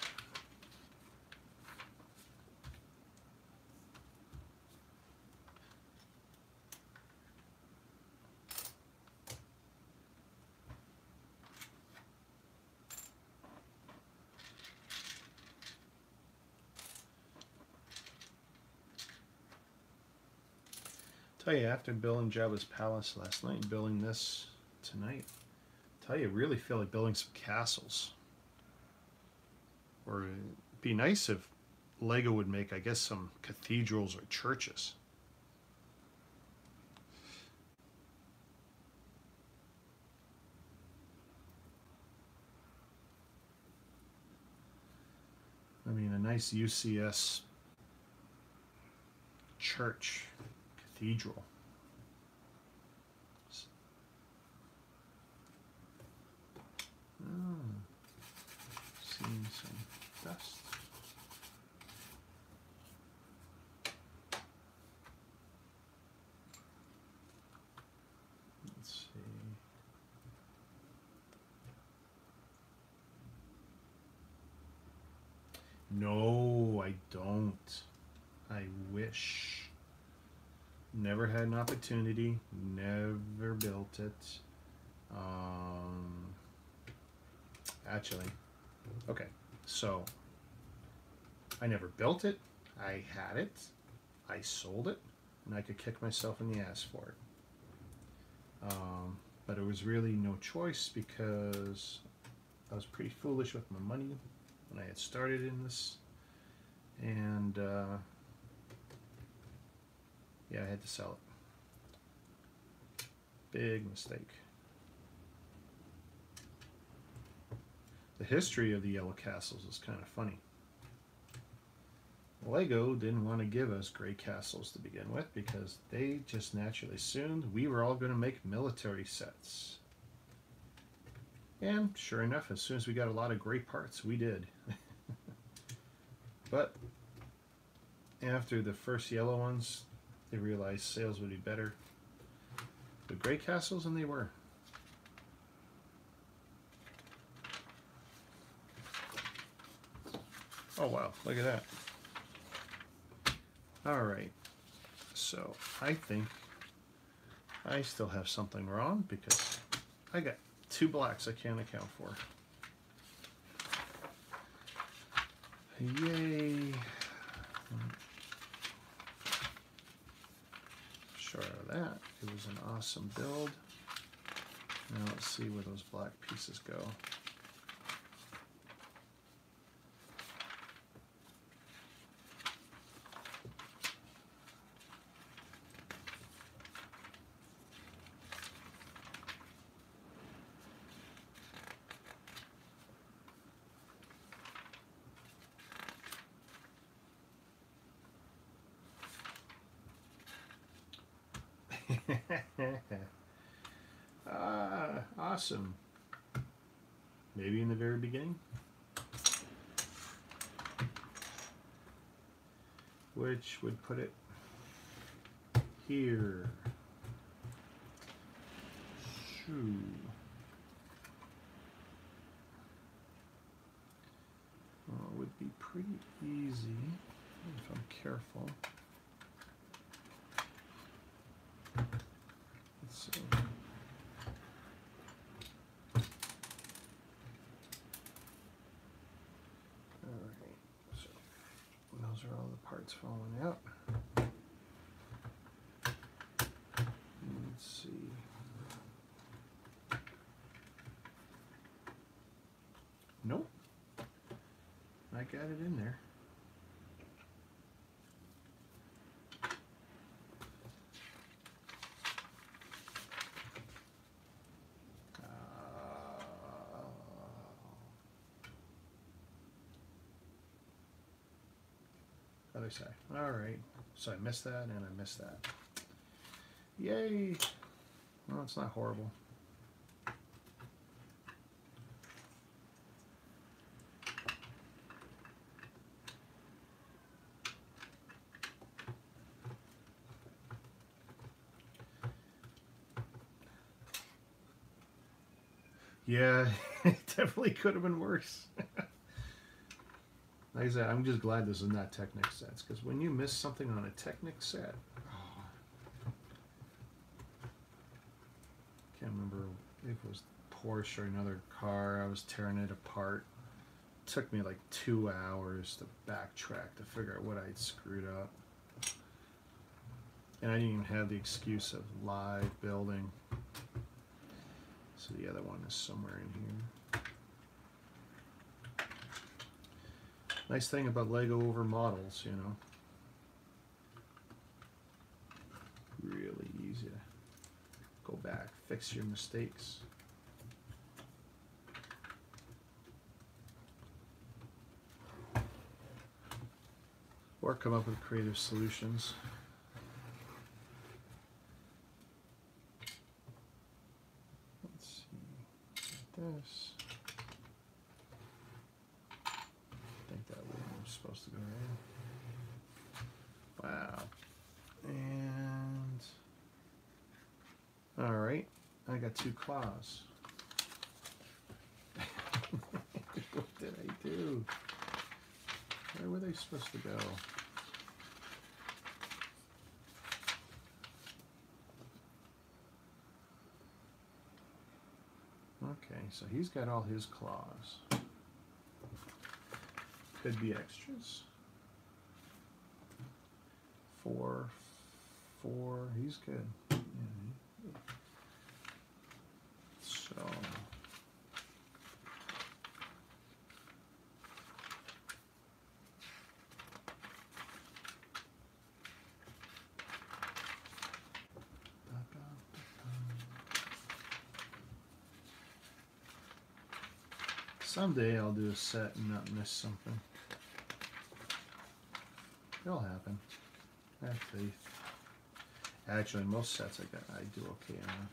Tell you, after building Jabba's palace last night and building this tonight, tell you, I really feel like building some castles. Or it'd be nice if Lego would make, I guess, some cathedrals or churches. I mean, a nice UCS church, cathedral. Oh, seeing some dust. Let's see. No, I don't. I wish. Never had an opportunity. Never built it. Actually, okay. So I never built it. I had it. I sold it, and I could kick myself in the ass for it. But it was really no choice because I was pretty foolish with my money when I had started in this, and yeah, I had to sell it. Big mistake. The history of the Yellow Castles is kind of funny. Lego didn't want to give us gray castles to begin with because they just naturally assumed we were all going to make military sets. And sure enough, as soon as we got a lot of gray parts, we did. But after the first yellow ones, they realized sales would be better with gray castles, and they were. Oh wow, look at that. Alright, so I think I still have something wrong because I got 2 blacks I can't account for. Yay! Sure of that. It was an awesome build. Now let's see where those black pieces go. Awesome. Maybe in the very beginning. Which would put it here. Shoo. Well, it would be pretty easy if I'm careful. Let's see. Alright, so those are all the parts falling out. Let's see. Nope. I got it in there. What'd I say? Alright. So I missed that and I missed that. Yay! Well, it's not horrible. Yeah, it definitely could have been worse. Like I said, I'm just glad this is not Technic sets, because when you miss something on a Technic set, can't remember if it was Porsche or another car, I was tearing it apart. It took me like 2 hours to backtrack to figure out what I'd screwed up. And I didn't even have the excuse of live building. So the other one is somewhere in here. Nice thing about Lego over models, you know. Really easy to go back, fix your mistakes. Or come up with creative solutions. Let's see, like this. I think that one was supposed to go in. Wow. And all right, I got 2 claws. What did I do? Where were they supposed to go? Okay, so he's got all his claws. Could be extras. 4, 4, he's good. Yeah. So someday I'll do a set and not miss something. It'll happen. I have faith. Actually, most sets I do okay on.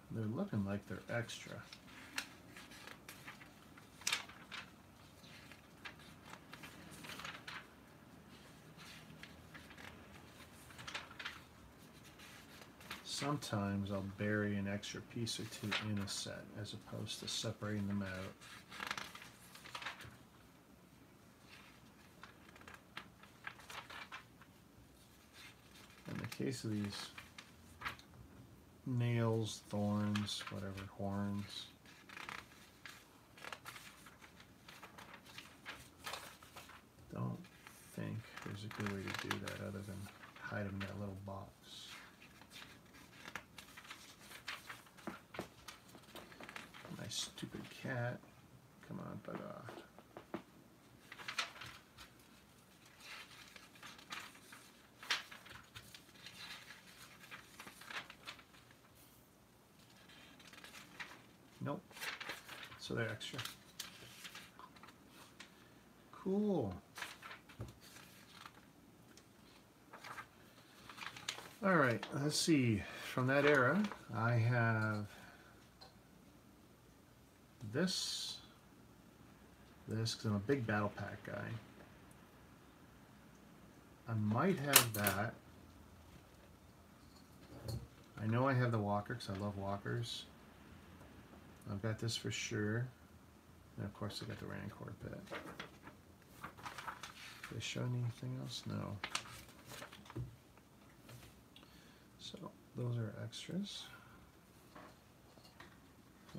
They're looking like they're extra. Sometimes I'll bury an extra piece or 2 in a set as opposed to separating them out. In the case of these nails, thorns, whatever, horns, don't think there's a good way to do that other than hide them in that little box. My stupid cat. Come on, bugger. Nope. So they're extra. Cool. All right, let's see. From that era, I have this, because I'm a big battle pack guy. I might have that. I know I have the walker because I love walkers. I've got this for sure. And of course, I got the Rancor Pit. Did they show anything else? No. So those are extras.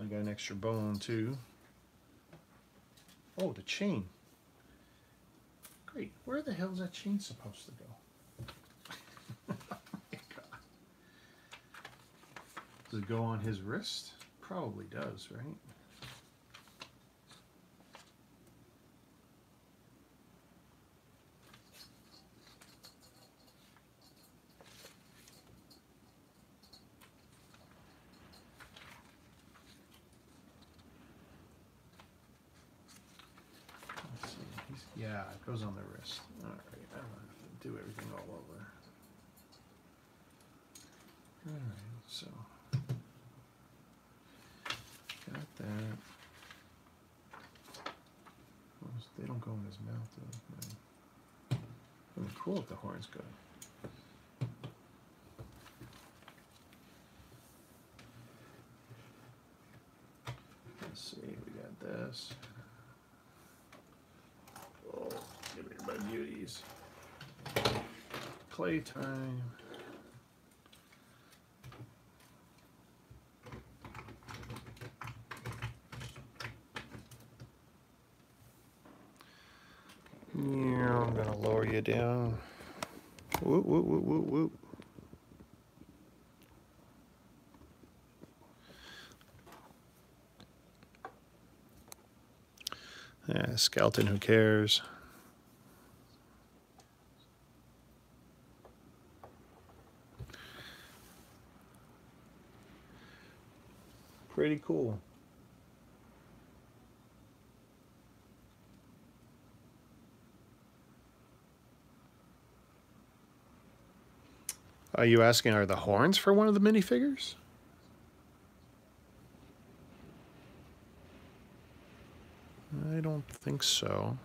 I got an extra bone too. Oh, the chain. Great. Where the hell is that chain supposed to go? Oh my God. Does it go on his wrist? Probably does, right? Let's see. Yeah, it goes on the wrist. All right. I don't have to do everything all over. All right. So got that. They don't go in his mouth though. No. It'd be cool if the horns go. Let's see, we got this. Oh, give me my beauties. Playtime. Yeah, I'm gonna lower you down. Whoop, whoop, whoop, whoop, whoop. Yeah, skeleton, who cares? Pretty cool. Are you asking, are the horns for one of the minifigures? I don't think so.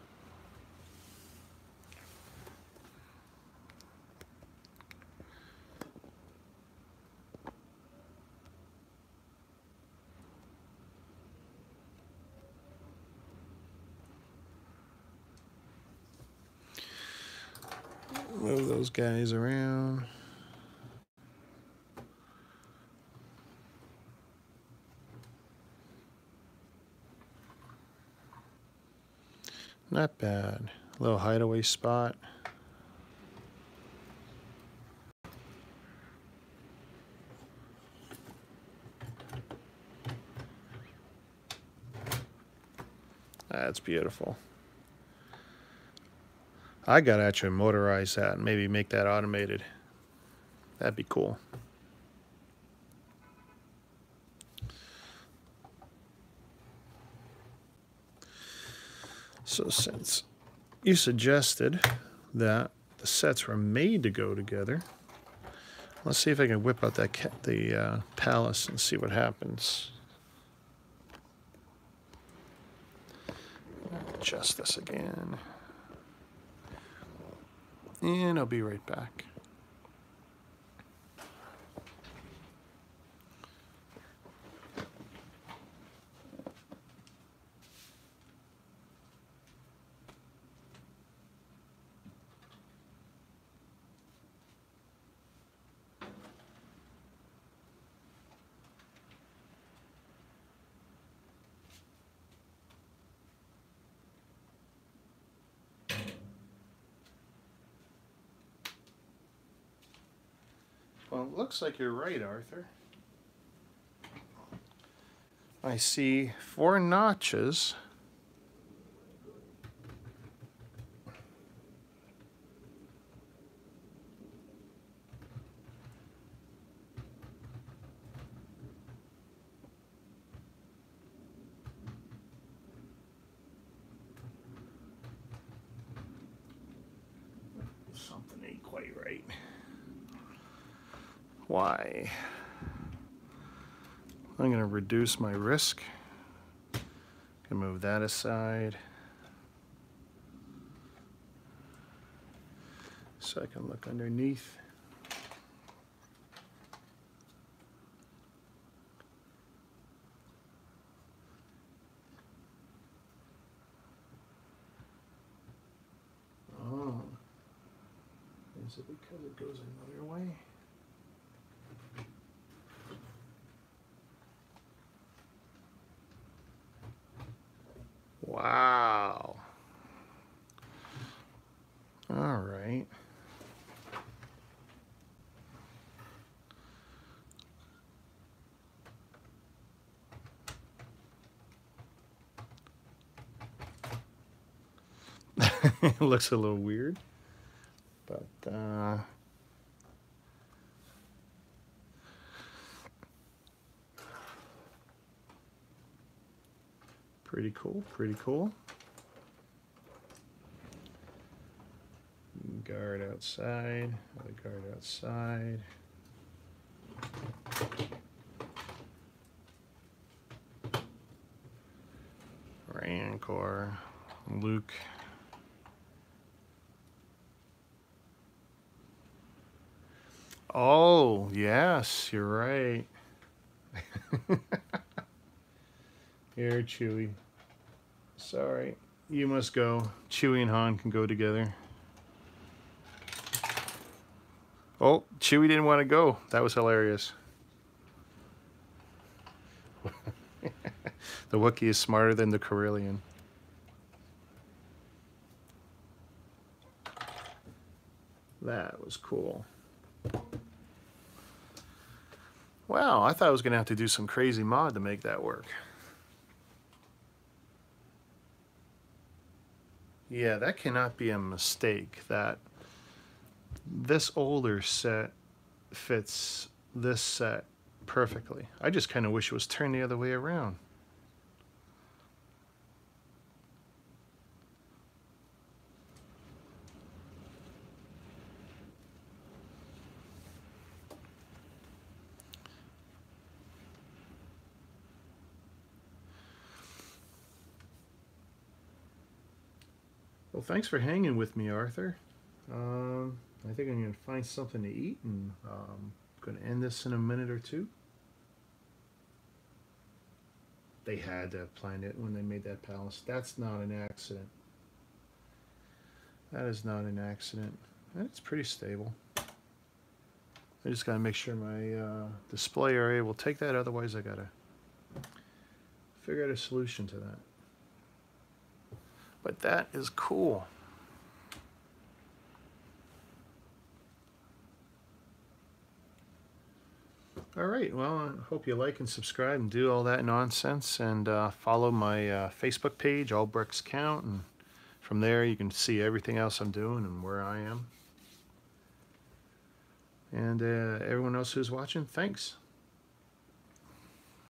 Move those guys around. Not bad. A little hideaway spot. That's beautiful. I gotta actually motorize that and maybe make that automated. That'd be cool. So since you suggested that the sets were made to go together, let's see if I can whip out the palace and see what happens. Adjust this again. And I'll be right back. Well, it looks like you're right, Arthur. I see 4 notches. Something ain't quite right. Why? I'm going to reduce my risk. Can move that aside. So I can look underneath. Is it because it goes another way? Wow. All right. It looks a little weird, but pretty cool, pretty cool. Guard outside, another guard outside. Rancor, Luke. Oh, yes, you're right. Here, Chewie. Sorry, you must go. Chewie and Han can go together. Oh, Chewie didn't want to go. That was hilarious. The Wookiee is smarter than the Corellian. That was cool. Wow, I thought I was going to have to do some crazy mod to make that work. Yeah, that cannot be a mistake, that this older set fits this set perfectly. I just kind of wish it was turned the other way around. Well, thanks for hanging with me, Arthur. I think I'm going to find something to eat, and I'm going to end this in a minute or two. They had to have planned it when they made that palace. That's not an accident. That is not an accident. And it's pretty stable. I just got to make sure my display area will take that. Otherwise, I got to figure out a solution to that. But that is cool. All right, well, I hope you like and subscribe and do all that nonsense, and follow my Facebook page, All Bricks Count, and from there you can see everything else I'm doing and where I am. And everyone else who's watching, thanks.